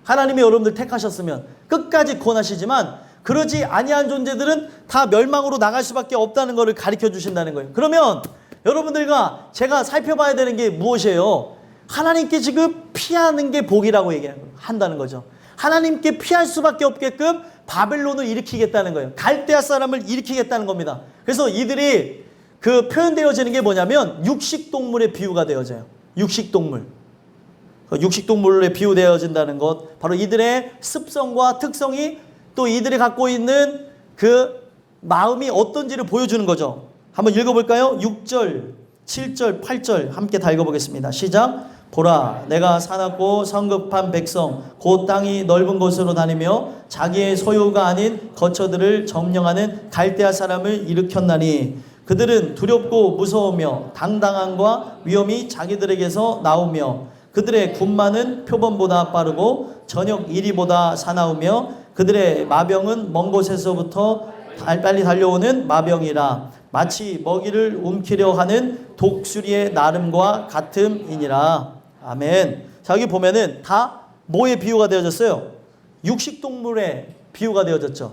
하나님이 여러분들 택하셨으면 끝까지 구원하시지만 그러지 아니한 존재들은 다 멸망으로 나갈 수밖에 없다는 것을 가르쳐 주신다는 거예요. 그러면 여러분들과 제가 살펴봐야 되는 게 무엇이에요? 하나님께 지금 피하는 게 복이라고 한다는 거죠. 하나님께 피할 수밖에 없게끔 바벨론을 일으키겠다는 거예요. 갈대아 사람을 일으키겠다는 겁니다. 그래서 이들이 그 표현되어지는 게 뭐냐면 육식동물의 비유가 되어져요. 육식동물. 육식동물에 비유되어진다는 것, 바로 이들의 습성과 특성이 또 이들이 갖고 있는 그 마음이 어떤지를 보여주는 거죠. 한번 읽어볼까요? 6절, 7절, 8절 함께 다 읽어보겠습니다. 시작. 보라, 내가 사납고 성급한 백성 곧 땅이 넓은 곳으로 다니며 자기의 소유가 아닌 거처들을 점령하는 갈대아 사람을 일으켰나니 그들은 두렵고 무서우며 당당함과 위험이 자기들에게서 나오며 그들의 군마는 표범보다 빠르고 저녁 이리보다 사나우며 그들의 마병은 먼 곳에서부터 빨리 달려오는 마병이라 마치 먹이를 움키려 하는 독수리의 나름과 같음이니라. 아멘. 자, 여기 보면은 다 뭐의 비유가 되어졌어요? 육식동물의 비유가 되어졌죠.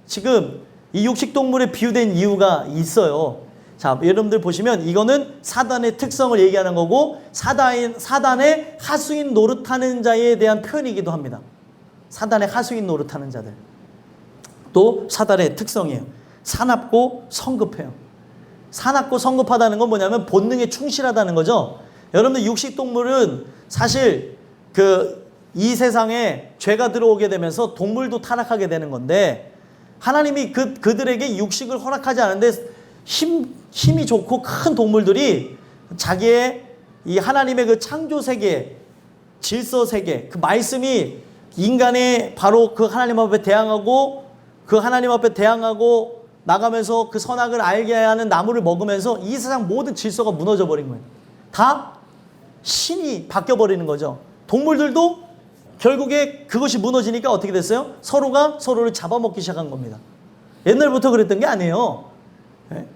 지금 이 육식동물에 비유된 이유가 있어요. 자, 여러분들 보시면 이거는 사단의 특성을 얘기하는 거고 사단의 하수인 노릇하는 자에 대한 표현이기도 합니다. 사단의 하수인 노릇하는 자들. 또 사단의 특성이에요. 사납고 성급해요. 사납고 성급하다는 건 뭐냐면 본능에 충실하다는 거죠. 여러분들 육식동물은 사실 이 세상에 죄가 들어오게 되면서 동물도 타락하게 되는 건데 하나님이 그들에게 육식을 허락하지 않은데 힘이 좋고 큰 동물들이 자기의 이 하나님의 그 창조 세계, 질서 세계, 그 말씀이 인간의 바로 그 하나님 앞에 대항하고 그 하나님 앞에 대항하고 나가면서 그 선악을 알게 하는 나무를 먹으면서 이 세상 모든 질서가 무너져 버린 거예요. 다 신이 바뀌어 버리는 거죠. 동물들도 결국에 그것이 무너지니까 어떻게 됐어요? 서로가 서로를 잡아먹기 시작한 겁니다. 옛날부터 그랬던 게 아니에요.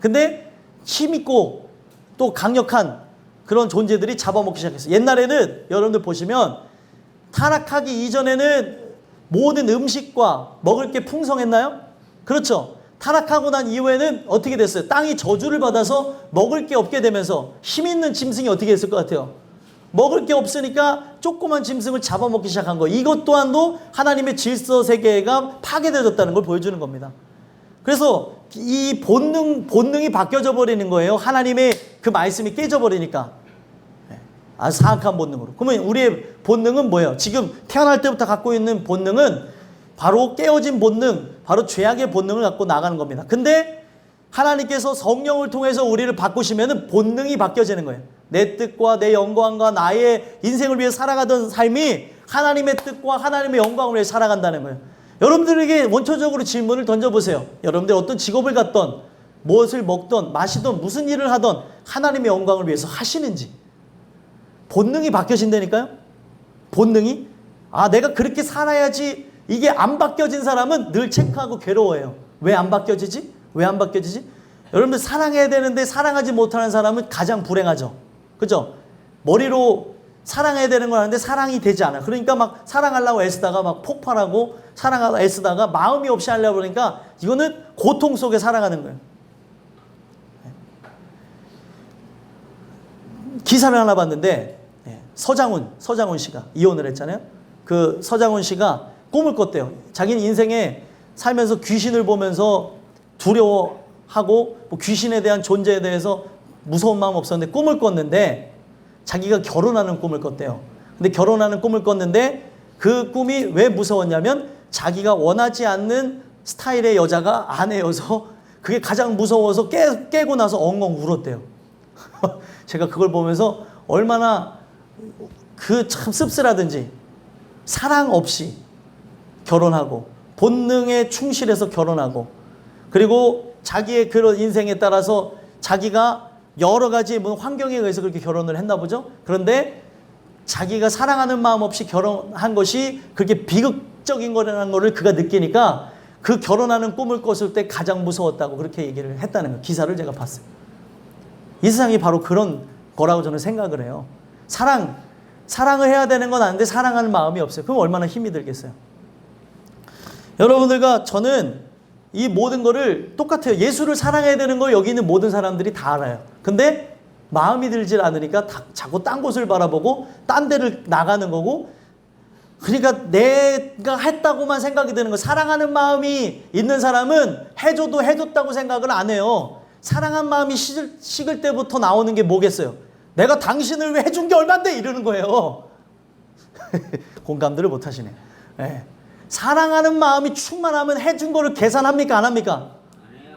근데 힘있고 또 강력한 그런 존재들이 잡아먹기 시작했어요. 옛날에는 여러분들 보시면 타락하기 이전에는 모든 음식과 먹을 게 풍성했나요? 그렇죠. 타락하고 난 이후에는 어떻게 됐어요? 땅이 저주를 받아서 먹을 게 없게 되면서 힘 있는 짐승이 어떻게 했을 것 같아요? 먹을 게 없으니까 조그만 짐승을 잡아먹기 시작한 거예요. 이것 또한도 하나님의 질서 세계가 파괴되어졌다는 걸 보여주는 겁니다. 그래서 이 본능이 바뀌어져 버리는 거예요. 하나님의 그 말씀이 깨져 버리니까. 아주 사악한 본능으로. 그러면 우리의 본능은 뭐예요? 지금 태어날 때부터 갖고 있는 본능은 바로 깨어진 본능, 바로 죄악의 본능을 갖고 나가는 겁니다. 근데 하나님께서 성령을 통해서 우리를 바꾸시면 본능이 바뀌어지는 거예요. 내 뜻과 내 영광과 나의 인생을 위해 살아가던 삶이 하나님의 뜻과 하나님의 영광을 위해 살아간다는 거예요. 여러분들에게 원초적으로 질문을 던져보세요. 여러분들 어떤 직업을 갖던, 무엇을 먹던, 마시던, 무슨 일을 하던 하나님의 영광을 위해서 하시는지. 본능이 바뀌어진다니까요. 본능이. 아, 내가 그렇게 살아야지. 이게 안 바뀌어진 사람은 늘 체크하고 괴로워해요. 왜 안 바뀌어지지? 왜 안 바뀌어지지? 여러분들 사랑해야 되는데 사랑하지 못하는 사람은 가장 불행하죠. 그죠? 머리로 사랑해야 되는 걸 하는데 사랑이 되지 않아. 그러니까 막 사랑하려고 애쓰다가 막 폭발하고 사랑하려고 애쓰다가 마음이 없이 하려고 그러니까 이거는 고통 속에 살아가는 거예요. 기사를 하나 봤는데 서장훈 씨가 이혼을 했잖아요. 그 서장훈 씨가 꿈을 꿨대요. 자기는 인생에 살면서 귀신을 보면서 두려워하고 뭐 귀신에 대한 존재에 대해서 무서운 마음 없었는데 꿈을 꿨는데 자기가 결혼하는 꿈을 꿨대요. 근데 결혼하는 꿈을 꿨는데 그 꿈이 왜 무서웠냐면 자기가 원하지 않는 스타일의 여자가 아내여서 그게 가장 무서워서 깨고 나서 엉엉 울었대요. 제가 그걸 보면서 얼마나 그 참 씁쓸하든지 사랑 없이 결혼하고 본능에 충실해서 결혼하고 그리고 자기의 그런 인생에 따라서 자기가 여러 가지 뭐 환경에 의해서 그렇게 결혼을 했나 보죠. 그런데 자기가 사랑하는 마음 없이 결혼한 것이 그렇게 비극적인 거라는 거를 그가 느끼니까 그 결혼하는 꿈을 꿨을 때 가장 무서웠다고 그렇게 얘기를 했다는 거예요. 기사를 제가 봤어요. 이 세상이 바로 그런 거라고 저는 생각을 해요. 사랑을 해야 되는 건 아는데 사랑하는 마음이 없어요. 그럼 얼마나 힘이 들겠어요. 여러분들과 저는 이 모든 거를 똑같아요. 예수를 사랑해야 되는 걸 여기 있는 모든 사람들이 다 알아요. 근데 마음이 들질 않으니까 자꾸 딴 곳을 바라보고 딴 데를 나가는 거고 그러니까 내가 했다고만 생각이 드는 거예요. 사랑하는 마음이 있는 사람은 해줘도 해줬다고 생각을 안 해요. 사랑한 마음이 식을 때부터 나오는 게 뭐겠어요? 내가 당신을 왜 해준 게 얼만데 이러는 거예요. 공감들을 못 하시네. 네. 사랑하는 마음이 충만하면 해준 거를 계산합니까? 안 합니까?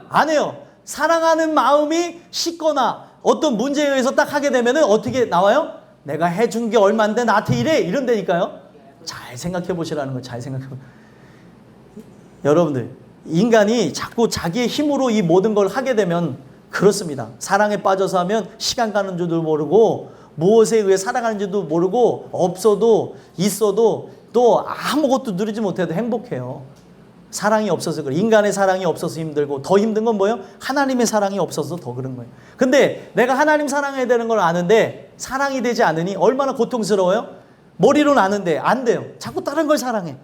안 해요. 사랑하는 마음이 식거나 어떤 문제에 의해서 딱 하게 되면 어떻게 나와요? 내가 해준 게 얼만데 나한테 이래? 이런다니까요. 잘 생각해 보시라는 거예요. 잘 생각해 보세요. 여러분들 인간이 자꾸 자기의 힘으로 이 모든 걸 하게 되면 그렇습니다. 사랑에 빠져서 하면 시간 가는 줄도 모르고 무엇에 의해 살아가는지도 모르고 없어도 있어도 또 아무것도 누리지 못해도 행복해요. 사랑이 없어서 그래. 인간의 사랑이 없어서 힘들고 더 힘든 건 뭐예요? 하나님의 사랑이 없어서 더 그런 거예요. 근데 내가 하나님 사랑해야 되는 걸 아는데 사랑이 되지 않으니 얼마나 고통스러워요? 머리로는 아는데 안 돼요. 자꾸 다른 걸 사랑해.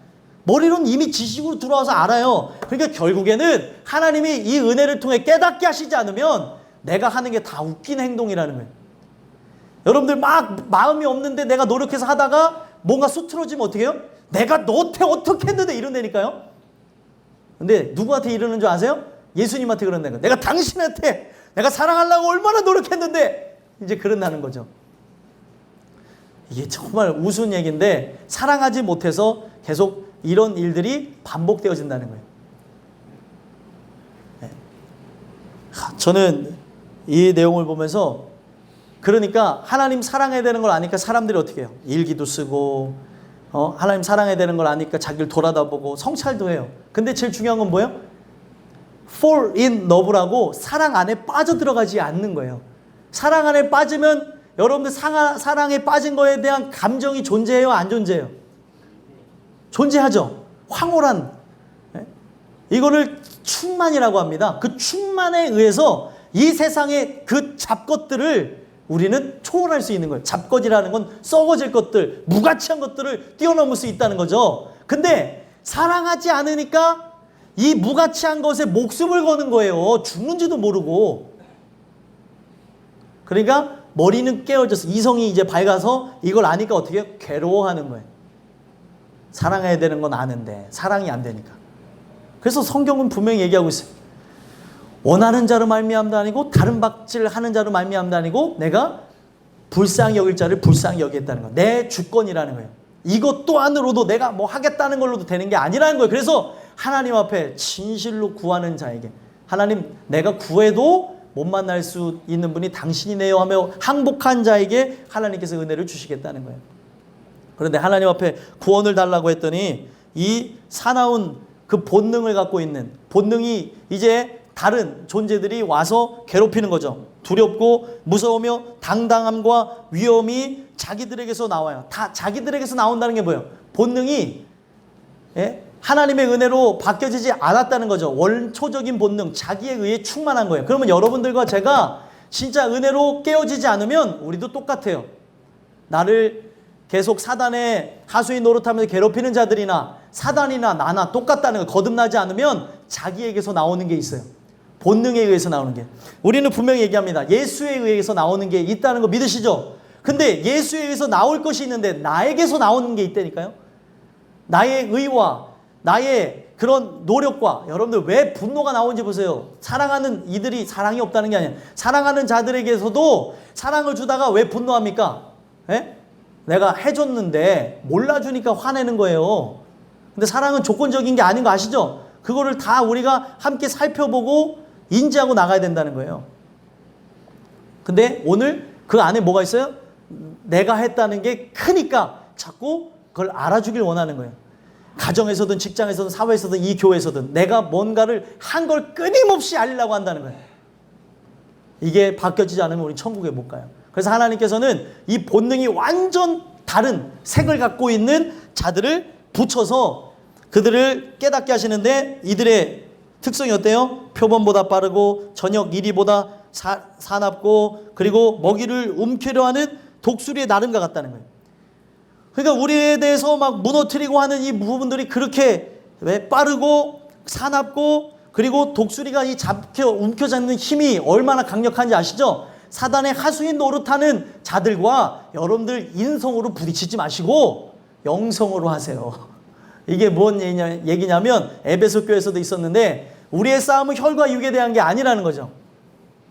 머리로는 이미 지식으로 들어와서 알아요. 그러니까 결국에는 하나님이 이 은혜를 통해 깨닫게 하시지 않으면 내가 하는 게 다 웃긴 행동이라는 거예요. 여러분들 막 마음이 없는데 내가 노력해서 하다가 뭔가 수틀어지면 어떻게 해요? 내가 너한테 어떻게 했는데 이런다니까요. 근데 누구한테 이러는 줄 아세요? 예수님한테 그런다는 거예요. 내가 당신한테 내가 사랑하려고 얼마나 노력했는데 이제 그런다는 거죠. 이게 정말 우스운 얘기인데 사랑하지 못해서 계속 이런 일들이 반복되어진다는 거예요. 네. 저는 이 내용을 보면서 그러니까 하나님 사랑해야 되는 걸 아니까 사람들이 어떻게 해요? 일기도 쓰고 하나님 사랑해야 되는 걸 아니까 자기를 돌아다보고 성찰도 해요. 근데 제일 중요한 건 뭐예요? fall in love라고 사랑 안에 빠져들어가지 않는 거예요. 사랑 안에 빠지면 여러분들 사랑에 빠진 거에 대한 감정이 존재해요? 안 존재해요? 존재하죠. 황홀한. 이거를 충만이라고 합니다. 그 충만에 의해서 이 세상의 그 잡것들을 우리는 초월할 수 있는 거예요. 잡것이라는 건 썩어질 것들, 무가치한 것들을 뛰어넘을 수 있다는 거죠. 근데 사랑하지 않으니까 이 무가치한 것에 목숨을 거는 거예요. 죽는지도 모르고. 그러니까 머리는 깨어져서 이성이 이제 밝아서 이걸 아니까 어떻게 해요? 괴로워하는 거예요. 사랑해야 되는 건 아는데 사랑이 안 되니까. 그래서 성경은 분명히 얘기하고 있어요. 원하는 자로 말미암도 아니고 다른 박질하는 자로 말미암도 아니고 내가 불쌍히 여길 자를 불쌍히 여기겠다는 거예요. 내 주권이라는 거예요. 이것 또한으로도 내가 뭐 하겠다는 걸로도 되는 게 아니라는 거예요. 그래서 하나님 앞에 진실로 구하는 자에게 하나님 내가 구해도 못 만날 수 있는 분이 당신이네요 하며 항복한 자에게 하나님께서 은혜를 주시겠다는 거예요. 그런데 하나님 앞에 구원을 달라고 했더니 이 사나운 그 본능을 갖고 있는 본능이 이제 다른 존재들이 와서 괴롭히는 거죠. 두렵고 무서우며 당당함과 위험이 자기들에게서 나와요. 다 자기들에게서 나온다는 게 뭐예요? 본능이 하나님의 은혜로 바뀌어지지 않았다는 거죠. 원초적인 본능, 자기에 의해 충만한 거예요. 그러면 여러분들과 제가 진짜 은혜로 깨어지지 않으면 우리도 똑같아요. 나를 계속 사단의 하수인 노릇하면서 괴롭히는 자들이나 사단이나 나나 똑같다는 거 거듭나지 않으면 자기에게서 나오는 게 있어요. 본능에 의해서 나오는 게. 우리는 분명히 얘기합니다. 예수에 의해서 나오는 게 있다는 거 믿으시죠? 근데 예수에 의해서 나올 것이 있는데 나에게서 나오는 게 있다니까요. 나의 의와 나의 그런 노력과 여러분들 왜 분노가 나오는지 보세요. 사랑하는 이들이 사랑이 없다는 게 아니에요. 사랑하는 자들에게서도 사랑을 주다가 왜 분노합니까? 내가 해줬는데 몰라주니까 화내는 거예요. 근데 사랑은 조건적인 게 아닌 거 아시죠? 그거를 다 우리가 함께 살펴보고 인지하고 나가야 된다는 거예요. 근데 오늘 그 안에 뭐가 있어요? 내가 했다는 게 크니까 자꾸 그걸 알아주길 원하는 거예요. 가정에서든 직장에서든 사회에서든 이 교회에서든 내가 뭔가를 한 걸 끊임없이 알리려고 한다는 거예요. 이게 바뀌어지지 않으면 우리 천국에 못 가요. 그래서 하나님께서는 이 본능이 완전 다른 색을 갖고 있는 자들을 붙여서 그들을 깨닫게 하시는데 이들의 특성이 어때요? 표범보다 빠르고 저녁 이리보다 사납고 그리고 먹이를 움켜려 하는 독수리의 나름과 같다는 거예요. 그러니까 우리에 대해서 막 무너뜨리고 하는 이 부분들이 그렇게 왜 빠르고 사납고 그리고 독수리가 이 움켜잡는 힘이 얼마나 강력한지 아시죠? 사단의 하수인 노릇하는 자들과 여러분들 인성으로 부딪히지 마시고 영성으로 하세요. 이게 뭔 얘기냐면 에베소 교회에서도 있었는데 우리의 싸움은 혈과 육에 대한 게 아니라는 거죠.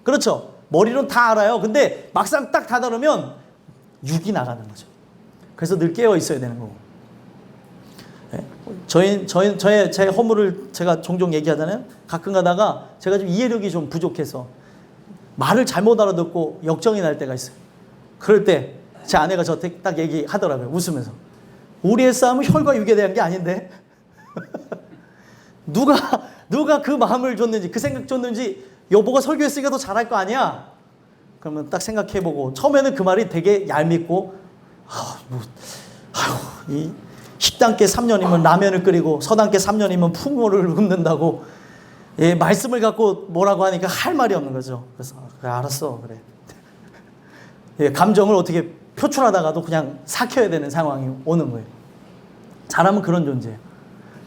그렇죠? 머리로는 다 알아요. 근데 막상 딱 다다르면 육이 나가는 거죠. 그래서 늘 깨어 있어야 되는 거고. 제 허물을 제가 종종 얘기하잖아요. 가끔 가다가 제가 좀 이해력이 좀 부족해서 말을 잘못 알아듣고 역정이 날 때가 있어요. 그럴 때 제 아내가 저한테 딱 얘기하더라고요. 웃으면서. 우리의 싸움은 혈과 육에 대한 게 아닌데 누가 그 마음을 줬는지 그 생각 줬는지 여보가 설교했으니까 더 잘할 거 아니야. 그러면 딱 생각해보고 처음에는 그 말이 되게 얄밉고 이 식당께 3년이면 라면을 끓이고 서당께 3년이면 풍모를 굽는다고 말씀을 갖고 뭐라고 하니까 할 말이 없는 거죠. 그래서 그래 알았어 그래. 감정을 어떻게 표출하다가도 그냥 삭혀야 되는 상황이 오는 거예요. 사람은 그런 존재예요.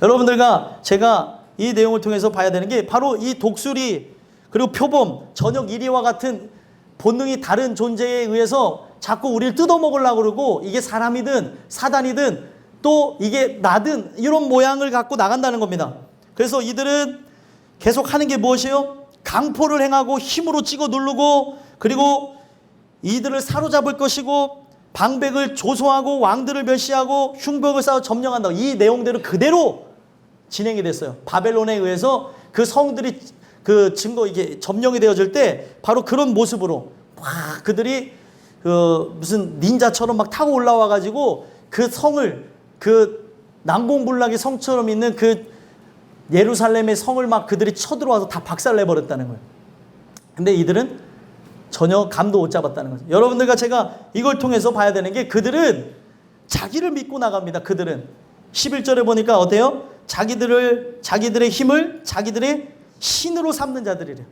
여러분들과 제가 이 내용을 통해서 봐야 되는 게 바로 이 독수리 그리고 표범, 저녁 이리와 같은 본능이 다른 존재에 의해서 자꾸 우리를 뜯어먹으려고 그러고 이게 사람이든 사단이든 또 이게 나든 이런 모양을 갖고 나간다는 겁니다. 그래서 이들은 계속 하는 게 무엇이에요? 강포를 행하고 힘으로 찍어 누르고 그리고 이들을 사로잡을 것이고 방백을 조소하고 왕들을 멸시하고 흉벽을 쌓아 점령한다. 이 내용대로 그대로 진행이 됐어요. 바벨론에 의해서 그 성들이 그 증거 이게 점령이 되어질 때 바로 그런 모습으로 막 그들이 그 무슨 닌자처럼 막 타고 올라와 가지고 그 성을 그 난공불락의 성처럼 있는 그 예루살렘의 성을 막 그들이 쳐들어와서 다 박살내 버렸다는 거예요. 근데 이들은 전혀 감도 못 잡았다는 거죠. 여러분들과 제가 이걸 통해서 봐야 되는 게 그들은 자기를 믿고 나갑니다. 그들은 11절에 보니까 어때요? 자기들의 힘을 자기들의 신으로 삼는 자들이래요.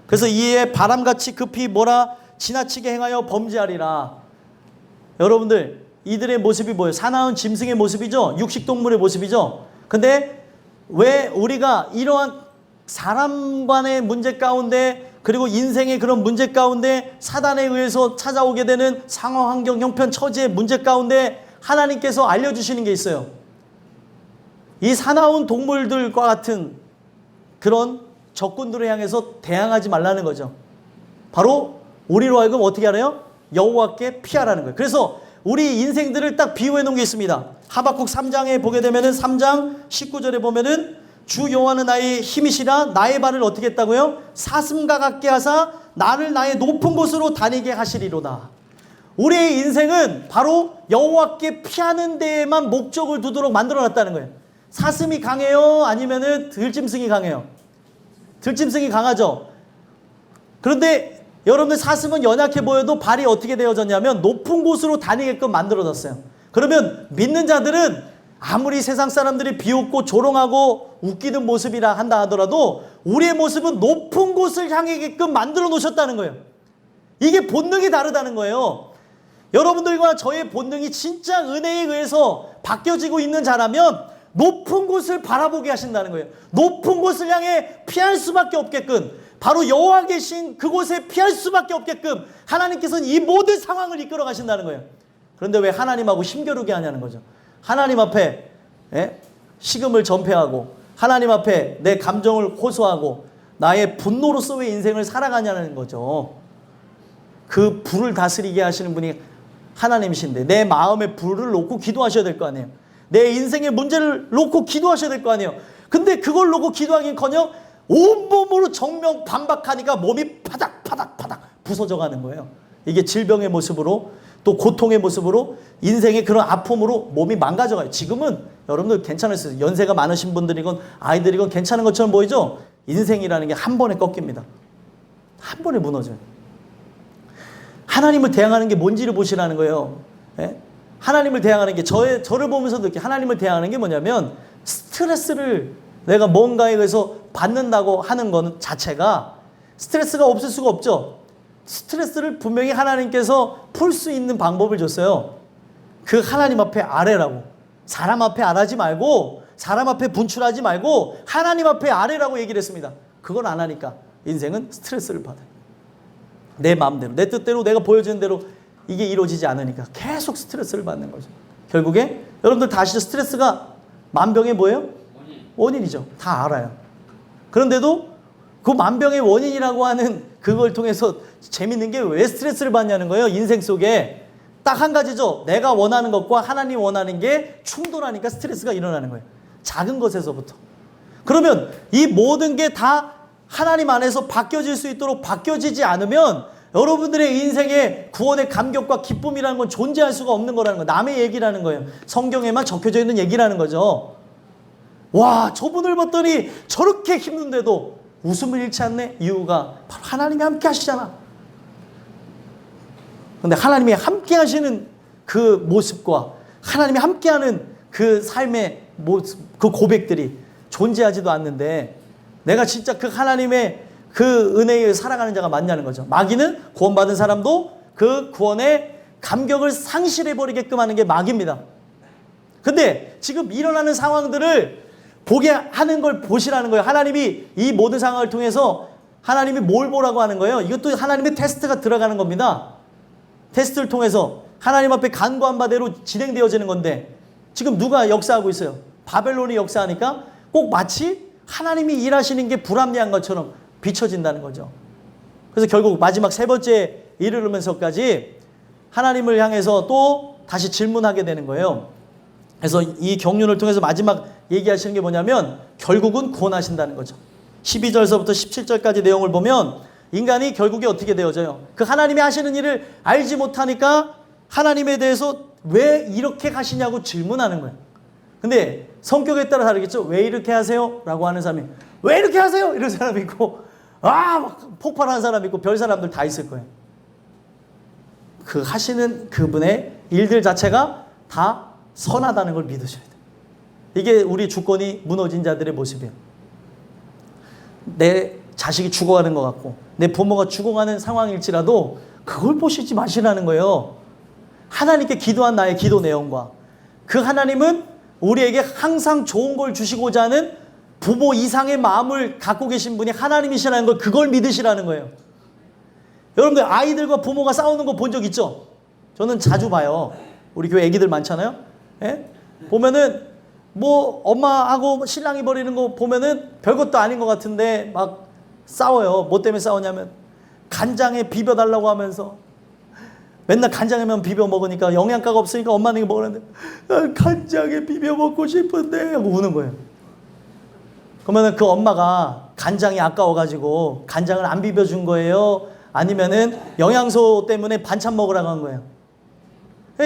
그래서 이에 바람같이 급히 몰아 지나치게 행하여 범죄하리라. 여러분들 이들의 모습이 뭐예요? 사나운 짐승의 모습이죠. 육식동물의 모습이죠. 근데 왜 우리가 이러한 사람 간의 문제 가운데 그리고 인생의 그런 문제 가운데 사단에 의해서 찾아오게 되는 상황, 환경, 형편, 처지의 문제 가운데 하나님께서 알려주시는 게 있어요. 이 사나운 동물들과 같은 그런 적군들을 향해서 대항하지 말라는 거죠. 바로 우리로 하여금 어떻게 하래요? 여호와께 피하라는 거예요. 그래서 우리 인생들을 딱 비유해 놓은 게 있습니다. 하박국 3장에 보게 되면은 3장 19절에 보면은 주 여호와는 나의 힘이시라 나의 발을 어떻게 했다고요? 사슴과 같게 하사 나를 나의 높은 곳으로 다니게 하시리로다. 우리의 인생은 바로 여호와께 피하는 데에만 목적을 두도록 만들어놨다는 거예요. 사슴이 강해요? 아니면은 들짐승이 강해요? 들짐승이 강하죠. 그런데 여러분들 사슴은 연약해 보여도 발이 어떻게 되어졌냐면 높은 곳으로 다니게끔 만들어졌어요. 그러면 믿는 자들은 아무리 세상 사람들이 비웃고 조롱하고 웃기는 모습이라 한다 하더라도 우리의 모습은 높은 곳을 향하게끔 만들어 놓으셨다는 거예요. 이게 본능이 다르다는 거예요. 여러분들과 저의 본능이 진짜 은혜에 의해서 바뀌어지고 있는 자라면 높은 곳을 바라보게 하신다는 거예요. 높은 곳을 향해 피할 수밖에 없게끔, 바로 여호와 계신 그곳에 피할 수밖에 없게끔 하나님께서는 이 모든 상황을 이끌어 가신다는 거예요. 그런데 왜 하나님하고 힘겨루게 하냐는 거죠. 하나님 앞에 식음을 전폐하고 하나님 앞에 내 감정을 호소하고 나의 분노로서 왜 인생을 살아가냐는 거죠. 그 불을 다스리게 하시는 분이 하나님이신데 내 마음의 불을 놓고 기도하셔야 될 거 아니에요. 내 인생의 문제를 놓고 기도하셔야 될 거 아니에요. 근데 그걸 놓고 기도하긴커녕 온몸으로 정명 반박하니까 몸이 파닥파닥 부서져 가는 거예요. 이게 질병의 모습으로 또 고통의 모습으로 인생의 그런 아픔으로 몸이 망가져가요. 지금은 여러분들 괜찮으세요. 연세가 많으신 분들이건 아이들이건 괜찮은 것처럼 보이죠? 인생이라는 게 한 번에 꺾입니다. 한 번에 무너져요. 하나님을 대항하는 게 뭔지를 보시라는 거예요. 예? 하나님을 대항하는 게 저를 보면서도 이렇게 하나님을 대항하는 게 뭐냐면 스트레스를 내가 뭔가에 의해서 받는다고 하는 것 자체가 스트레스가 없을 수가 없죠. 스트레스를 분명히 하나님께서 풀 수 있는 방법을 줬어요. 그 하나님 앞에 아뢰라고. 사람 앞에 아뢰지 말고 사람 앞에 분출하지 말고 하나님 앞에 아뢰라고 얘기를 했습니다. 그걸 안 하니까 인생은 스트레스를 받아요. 내 마음대로 내 뜻대로 내가 보여지는 대로 이게 이루어지지 않으니까 계속 스트레스를 받는 거죠. 결국에 여러분들 다 아시죠? 스트레스가 만병의 뭐예요? 원인이죠. 다 알아요. 그런데도 그 만병의 원인이라고 하는 그걸 통해서 재밌는 게 왜 스트레스를 받냐는 거예요. 인생 속에 딱 한 가지죠. 내가 원하는 것과 하나님 원하는 게 충돌하니까 스트레스가 일어나는 거예요. 작은 것에서부터. 그러면 이 모든 게 다 하나님 안에서 바뀌어질 수 있도록 바뀌어지지 않으면 여러분들의 인생에 구원의 감격과 기쁨이라는 건 존재할 수가 없는 거라는 거예요. 남의 얘기라는 거예요. 성경에만 적혀져 있는 얘기라는 거죠. 와, 저분을 봤더니 저렇게 힘든데도 웃음을 잃지 않네? 이유가 바로 하나님이 함께 하시잖아. 근데 하나님이 함께 하시는 그 모습과 하나님이 함께 하는 그 삶의 모습, 그 고백들이 존재하지도 않는데 내가 진짜 그 하나님의 그 은혜에 살아가는 자가 맞냐는 거죠. 마귀는 구원받은 사람도 그 구원의 감격을 상실해버리게끔 하는 게 마귀입니다. 근데 지금 일어나는 상황들을 보게 하는 걸 보시라는 거예요. 하나님이 이 모든 상황을 통해서 하나님이 뭘 보라고 하는 거예요? 이것도 하나님의 테스트가 들어가는 겁니다. 테스트를 통해서 하나님 앞에 간구한 바대로 진행되어지는 건데 지금 누가 역사하고 있어요? 바벨론이 역사하니까 꼭 마치 하나님이 일하시는 게 불합리한 것처럼 비춰진다는 거죠. 그래서 결국 마지막 세 번째 이르면서까지 하나님을 향해서 또 다시 질문하게 되는 거예요. 그래서 이 경륜을 통해서 마지막 얘기하시는 게 뭐냐면 결국은 구원하신다는 거죠. 12절서부터 17절까지 내용을 보면 인간이 결국에 어떻게 되어져요? 그 하나님이 하시는 일을 알지 못하니까 하나님에 대해서 왜 이렇게 하시냐고 질문하는 거예요. 근데 성격에 따라 다르겠죠. 왜 이렇게 하세요? 라고 하는 사람이 왜 이렇게 하세요? 이런 사람이 있고 막 폭발하는 사람이 있고 별 사람들 다 있을 거예요. 그 하시는 그분의 일들 자체가 다 선하다는 걸 믿으셔야 돼요. 이게 우리 주권이 무너진 자들의 모습이에요. 내 자식이 죽어가는 것 같고 내 부모가 죽어가는 상황일지라도 그걸 보시지 마시라는 거예요. 하나님께 기도한 나의 기도 내용과 그 하나님은 우리에게 항상 좋은 걸 주시고자 하는 부모 이상의 마음을 갖고 계신 분이 하나님이시라는 걸, 그걸 믿으시라는 거예요. 여러분들 아이들과 부모가 싸우는 거 본 적 있죠? 저는 자주 봐요. 우리 교회 애기들 많잖아요. 예? 보면은 뭐 엄마하고 신랑이 벌이는 거 보면은 별것도 아닌 것 같은데 막 싸워요. 뭐 때문에 싸우냐면 간장에 비벼달라고 하면서 맨날 간장에만 비벼 먹으니까 영양가가 없으니까 엄마는 이거 먹으는데 간장에 비벼 먹고 싶은데 하고 우는 거예요. 그러면은 그 엄마가 간장이 아까워가지고 간장을 안 비벼준 거예요? 아니면은 영양소 때문에 반찬 먹으라고 한 거예요?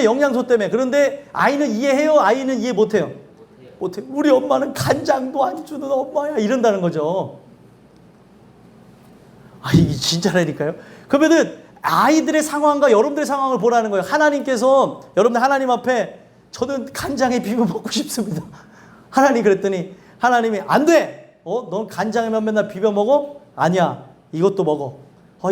영양소 때문에. 그런데 아이는 이해해요? 아이는 이해 못해요? 못해요. 우리 엄마는 간장도 안 주는 엄마야 이런다는 거죠. 이게 진짜라니까요. 그러면은 아이들의 상황과 여러분들의 상황을 보라는 거예요. 하나님께서 여러분들 하나님 앞에 저는 간장에 비벼 먹고 싶습니다. 하나님 그랬더니 하나님이 안 돼. 넌 간장에만 맨날 비벼 먹어? 아니야. 이것도 먹어.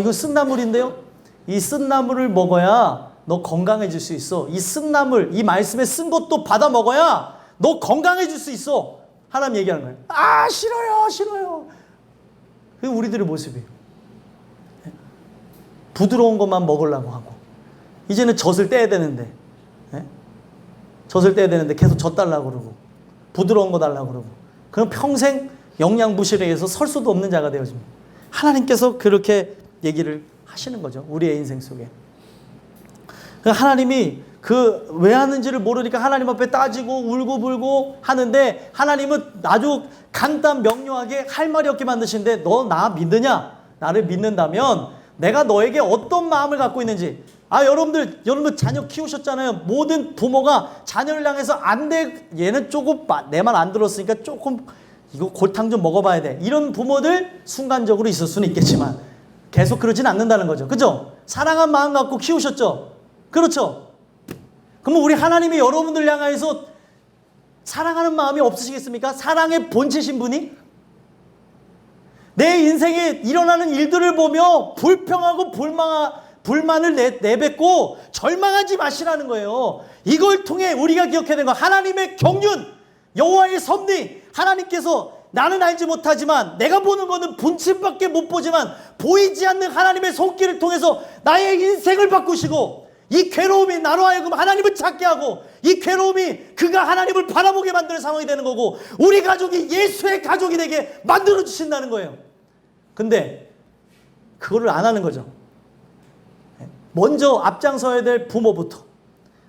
이거 쓴나물인데요. 이 쓴나물을 먹어야 너 건강해질 수 있어. 이 쓴나물, 이 말씀에 쓴 것도 받아 먹어야 너 건강해질 수 있어. 하나님 얘기하는 거예요. 싫어요, 싫어요. 그게 우리들의 모습이에요. 부드러운 것만 먹으려고 하고 이제는 젖을 떼야 되는데 젖을 떼야 되는데 계속 젖 달라고 그러고 부드러운 거 달라고 그러고 그럼 평생 영양부실에서 설 수도 없는 자가 되어집니다. 하나님께서 그렇게 얘기를 하시는 거죠. 우리의 인생 속에. 하나님이 그 왜 하는지를 모르니까 하나님 앞에 따지고 울고 불고 하는데 하나님은 아주 간단 명료하게 할 말이 없게 만드시는데 너 나 믿느냐? 나를 믿는다면 내가 너에게 어떤 마음을 갖고 있는지. 여러분들 자녀 키우셨잖아요. 모든 부모가 자녀를 향해서 안 돼. 얘는 조금 내 말 안 들었으니까 조금 이거 골탕 좀 먹어봐야 돼. 이런 부모들 순간적으로 있을 수는 있겠지만 계속 그러진 않는다는 거죠. 그죠? 사랑한 마음 갖고 키우셨죠? 그렇죠? 그러면 우리 하나님이 여러분들 향해서 사랑하는 마음이 없으시겠습니까? 사랑의 본체신 분이? 내 인생에 일어나는 일들을 보며 불평하고 불만을 내뱉고 절망하지 마시라는 거예요. 이걸 통해 우리가 기억해야 되는 거, 하나님의 경륜, 여호와의 섭리. 하나님께서 나는 알지 못하지만 내가 보는 거는 분침밖에 못 보지만 보이지 않는 하나님의 손길을 통해서 나의 인생을 바꾸시고 이 괴로움이 나로 하여금 하나님을 찾게 하고 이 괴로움이 그가 하나님을 바라보게 만드는 상황이 되는 거고 우리 가족이 예수의 가족이 되게 만들어 주신다는 거예요. 근데 그거를 안 하는 거죠. 먼저 앞장서야 될 부모부터,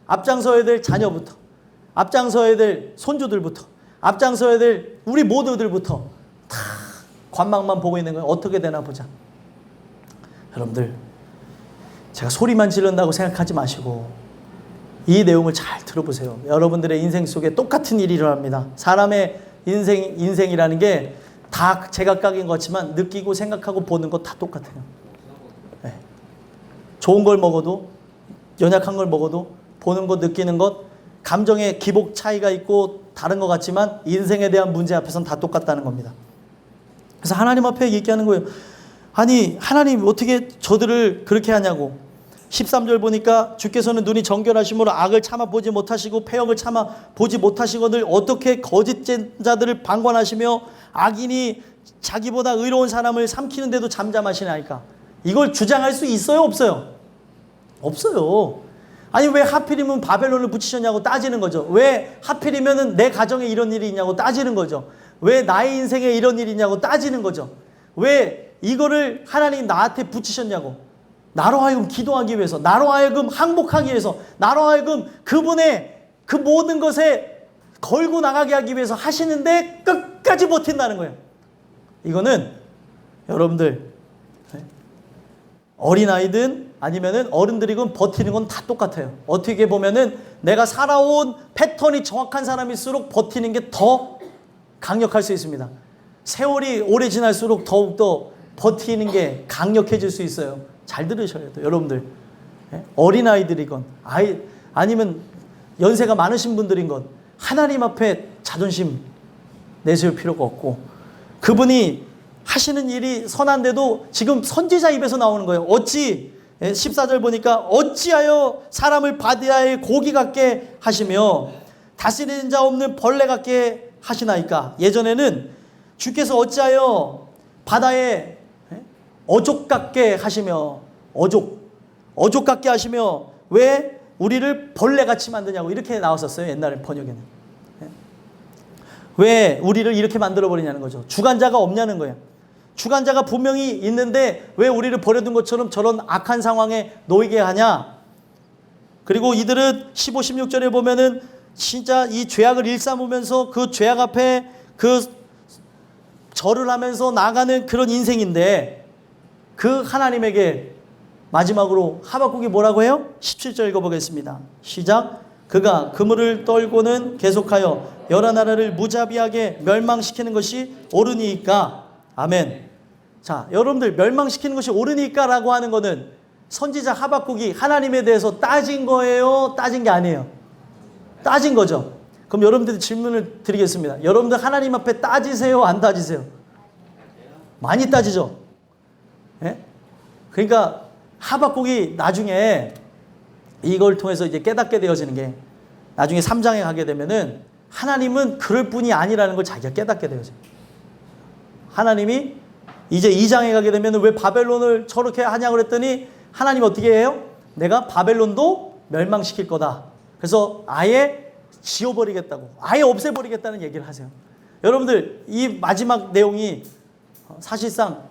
앞장서야 될 자녀부터, 앞장서야 될 손주들부터, 앞장서야 될 우리 모두들부터 다 관망만 보고 있는 거예요. 어떻게 되나 보자. 여러분들 제가 소리만 지른다고 생각하지 마시고 이 내용을 잘 들어보세요. 여러분들의 인생 속에 똑같은 일이 일어납니다. 사람의 인생이라는 게 다 제각각인 것 같지만 느끼고 생각하고 보는 것 다 똑같아요. 네. 좋은 걸 먹어도 연약한 걸 먹어도 보는 것 느끼는 것 감정의 기복 차이가 있고 다른 것 같지만 인생에 대한 문제 앞에서는 다 똑같다는 겁니다. 그래서 하나님 앞에 얘기하는 거예요. 아니 하나님 어떻게 저들을 그렇게 하냐고. 13절 보니까 주께서는 눈이 정결하심으로 악을 참아 보지 못하시고 패역을 참아 보지 못하시거늘 어떻게 거짓 자들을 방관하시며 악인이 자기보다 의로운 사람을 삼키는데도 잠잠하시나이까. 이걸 주장할 수 있어요 없어요? 없어요. 아니 왜 하필이면 바벨론을 붙이셨냐고 따지는 거죠. 왜 하필이면 내 가정에 이런 일이 있냐고 따지는 거죠. 왜 나의 인생에 이런 일이 있냐고 따지는 거죠. 왜 이거를 하나님 나한테 붙이셨냐고. 나로 하여금 기도하기 위해서, 나로 하여금 항복하기 위해서, 나로 하여금 그분의 그 모든 것에 걸고 나가게 하기 위해서 하시는데 끝까지 버틴다는 거예요. 이거는 여러분들 어린아이든 아니면은 어른들이건 버티는 건 다 똑같아요. 어떻게 보면은 내가 살아온 패턴이 정확한 사람일수록 버티는 게 더 강력할 수 있습니다. 세월이 오래 지날수록 더욱더 버티는 게 강력해질 수 있어요. 잘 들으셔야 돼요. 여러분들 어린아이들이건 아니면 연세가 많으신 분들인 것 하나님 앞에 자존심 내세울 필요가 없고 그분이 하시는 일이 선한데도 지금 선지자 입에서 나오는 거예요. 어찌 14절 보니까 어찌하여 사람을 바다의 고기 같게 하시며 다스리는 자 없는 벌레 같게 하시나이까. 예전에는 주께서 어찌하여 바다에 어족 같게 하시며 어족 같게 하시며 왜 우리를 벌레같이 만드냐고 이렇게 나왔었어요. 옛날에 번역에는. 왜 우리를 이렇게 만들어버리냐는 거죠. 주관자가 없냐는 거예요. 주관자가 분명히 있는데 왜 우리를 버려둔 것처럼 저런 악한 상황에 놓이게 하냐. 그리고 이들은 15, 16절에 보면은 진짜 이 죄악을 일삼으면서 그 죄악 앞에 그 절을 하면서 나가는 그런 인생인데 그 하나님에게 마지막으로 하박국이 뭐라고 해요? 17절 읽어보겠습니다. 시작. 그가 그물을 떨고는 계속하여 여러 나라를 무자비하게 멸망시키는 것이 옳으니까. 아멘. 자, 여러분들 멸망시키는 것이 옳으니까 라고 하는 거는 선지자 하박국이 하나님에 대해서 따진 거예요? 따진 게 아니에요? 따진 거죠. 그럼 여러분들 질문을 드리겠습니다. 여러분들 하나님 앞에 따지세요? 안 따지세요? 많이 따지죠. 예? 그러니까 하박국이 나중에 이걸 통해서 이제 깨닫게 되어지는 게 나중에 3장에 가게 되면은 하나님은 그럴 뿐이 아니라는 걸 자기가 깨닫게 되어져요. 하나님이 이제 2장에 가게 되면 왜 바벨론을 저렇게 하냐고 그랬더니 하나님 어떻게 해요? 내가 바벨론도 멸망시킬 거다. 그래서 아예 지워버리겠다고, 아예 없애버리겠다는 얘기를 하세요. 여러분들 이 마지막 내용이 사실상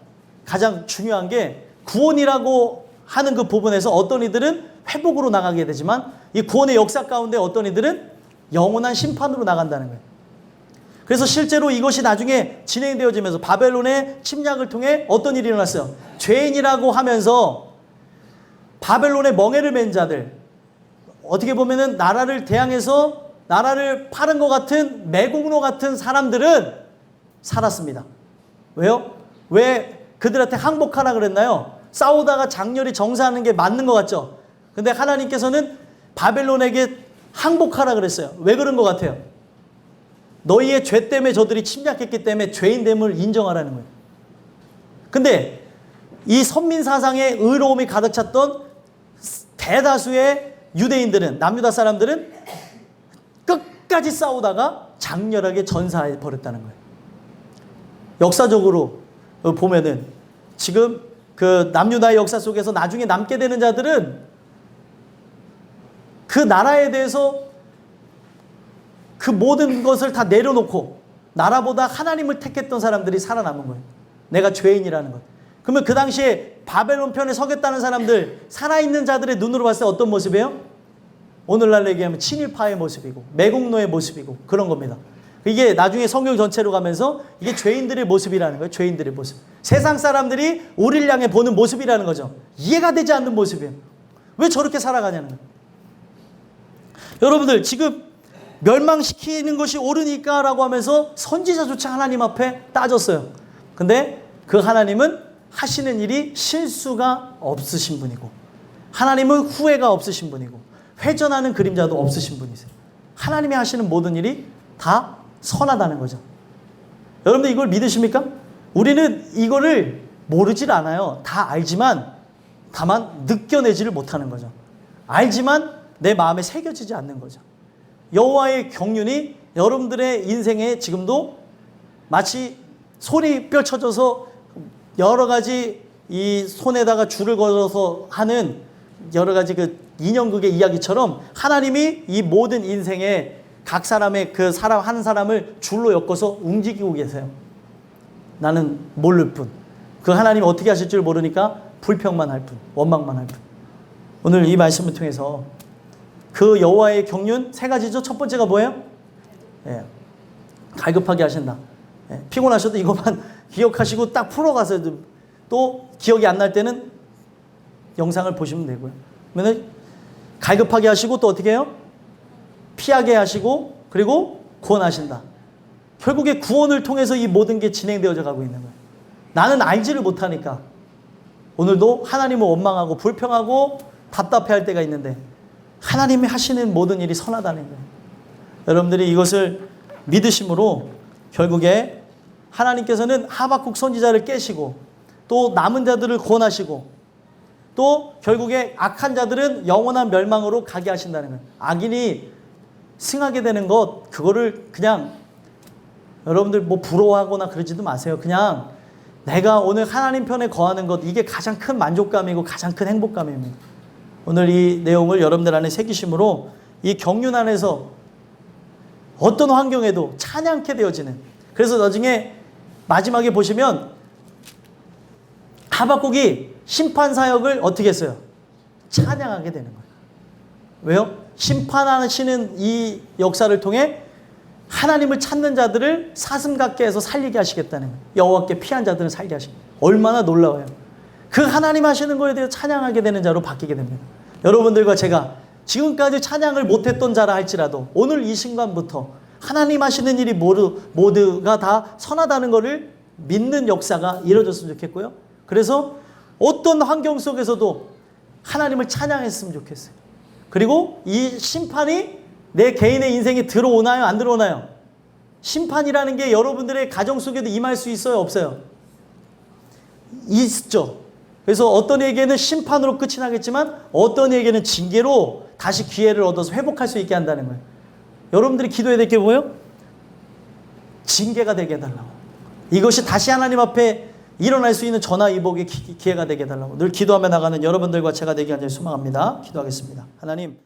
가장 중요한 게 구원이라고 하는 그 부분에서 어떤 이들은 회복으로 나가게 되지만 이 구원의 역사 가운데 어떤 이들은 영원한 심판으로 나간다는 거예요. 그래서 실제로 이것이 나중에 진행되어지면서 바벨론의 침략을 통해 어떤 일이 일어났어요? 죄인이라고 하면서 바벨론의 멍에를 맨 자들, 어떻게 보면은 나라를 대항해서 나라를 파는 것 같은 매국노 같은 사람들은 살았습니다. 왜요? 왜 그들한테 항복하라 그랬나요? 싸우다가 장렬히 정사하는 게 맞는 것 같죠? 근데 하나님께서는 바벨론에게 항복하라 그랬어요. 왜 그런 것 같아요? 너희의 죄 때문에 저들이 침략했기 때문에 죄인됨을 인정하라는 거예요. 근데 이 선민사상에 의로움이 가득 찼던 대다수의 유대인들은, 남유다 사람들은 끝까지 싸우다가 장렬하게 전사해 버렸다는 거예요. 역사적으로 보면은 지금 그 남유다의 역사 속에서 나중에 남게 되는 자들은 그 나라에 대해서 그 모든 것을 다 내려놓고 나라보다 하나님을 택했던 사람들이 살아남은 거예요. 내가 죄인이라는 것. 그러면 그 당시에 바벨론 편에 서겠다는 사람들, 살아있는 자들의 눈으로 봤을 때 어떤 모습이에요? 오늘날로 얘기하면 친일파의 모습이고 매국노의 모습이고 그런 겁니다. 이게 나중에 성경 전체로 가면서 이게 죄인들의 모습이라는 거예요. 죄인들의 모습. 세상 사람들이 우리를 향해 보는 모습이라는 거죠. 이해가 되지 않는 모습이에요. 왜 저렇게 살아가냐는 거예요. 여러분들 지금 멸망시키는 것이 옳으니까 라고 하면서 선지자조차 하나님 앞에 따졌어요. 근데 그 하나님은 하시는 일이 실수가 없으신 분이고 하나님은 후회가 없으신 분이고 회전하는 그림자도 없으신 분이세요. 하나님이 하시는 모든 일이 다 선하다는 거죠. 여러분들 이걸 믿으십니까? 우리는 이거를 모르질 않아요. 다 알지만 다만 느껴내지를 못하는 거죠. 알지만 내 마음에 새겨지지 않는 거죠. 여호와의 경륜이 여러분들의 인생에 지금도 마치 손이 펼쳐져서 여러 가지 이 손에다가 줄을 걸어서 하는 여러 가지 그 인형극의 이야기처럼 하나님이 이 모든 인생에 각 사람의 그 사람 한 사람을 줄로 엮어서 움직이고 계세요. 나는 모를 뿐. 그 하나님이 어떻게 하실 줄 모르니까 불평만 할 뿐, 원망만 할 뿐. 오늘 이 말씀을 통해서 그 여호와의 경륜 세 가지죠. 첫 번째가 뭐예요? 예, 갈급하게 하신다. 예, 피곤하셔도 이것만 기억하시고 딱 풀어가서 또 기억이 안 날 때는 영상을 보시면 되고요. 그러면 갈급하게 하시고 또 어떻게 해요? 피하게 하시고 그리고 구원하신다. 결국에 구원을 통해서 이 모든 게 진행되어져 가고 있는 거예요. 나는 알지를 못하니까 오늘도 하나님을 원망하고 불평하고 답답해할 때가 있는데 하나님이 하시는 모든 일이 선하다는 거예요. 여러분들이 이것을 믿으심으로 결국에 하나님께서는 하박국 선지자를 깨시고 또 남은 자들을 구원하시고 또 결국에 악한 자들은 영원한 멸망으로 가게 하신다는 거예요. 악인이 승하게 되는 것, 그거를 그냥 여러분들 뭐 부러워하거나 그러지도 마세요. 그냥 내가 오늘 하나님 편에 거하는 것, 이게 가장 큰 만족감이고 가장 큰 행복감입니다. 오늘 이 내용을 여러분들 안에 새기심으로 이 경륜 안에서 어떤 환경에도 찬양케 되어지는, 그래서 나중에 마지막에 보시면 하박국이 심판사역을 어떻게 했어요? 찬양하게 되는 거예요. 왜요? 심판하시는 이 역사를 통해 하나님을 찾는 자들을 사슴 같게 해서 살리게 하시겠다는 거예요. 여호와께 피한 자들은 살게 하시겠다. 얼마나 놀라워요. 그 하나님 하시는 거에 대해 찬양하게 되는 자로 바뀌게 됩니다. 여러분들과 제가 지금까지 찬양을 못했던 자라 할지라도 오늘 이 순간부터 하나님 하시는 일이 모두가 다 선하다는 것을 믿는 역사가 이루어졌으면 좋겠고요. 그래서 어떤 환경 속에서도 하나님을 찬양했으면 좋겠어요. 그리고 이 심판이 내 개인의 인생에 들어오나요? 안 들어오나요? 심판이라는 게 여러분들의 가정 속에도 임할 수 있어요? 없어요? 있죠. 그래서 어떤 이에게는 심판으로 끝이 나겠지만 어떤 이에게는 징계로 다시 기회를 얻어서 회복할 수 있게 한다는 거예요. 여러분들이 기도해야 될 게 뭐예요? 징계가 되게 해달라고. 이것이 다시 하나님 앞에 일어날 수 있는 전화위복의 기회가 되게 해달라고 늘 기도하며 나가는 여러분들과 제가 되게 간절히 소망합니다. 기도하겠습니다. 하나님,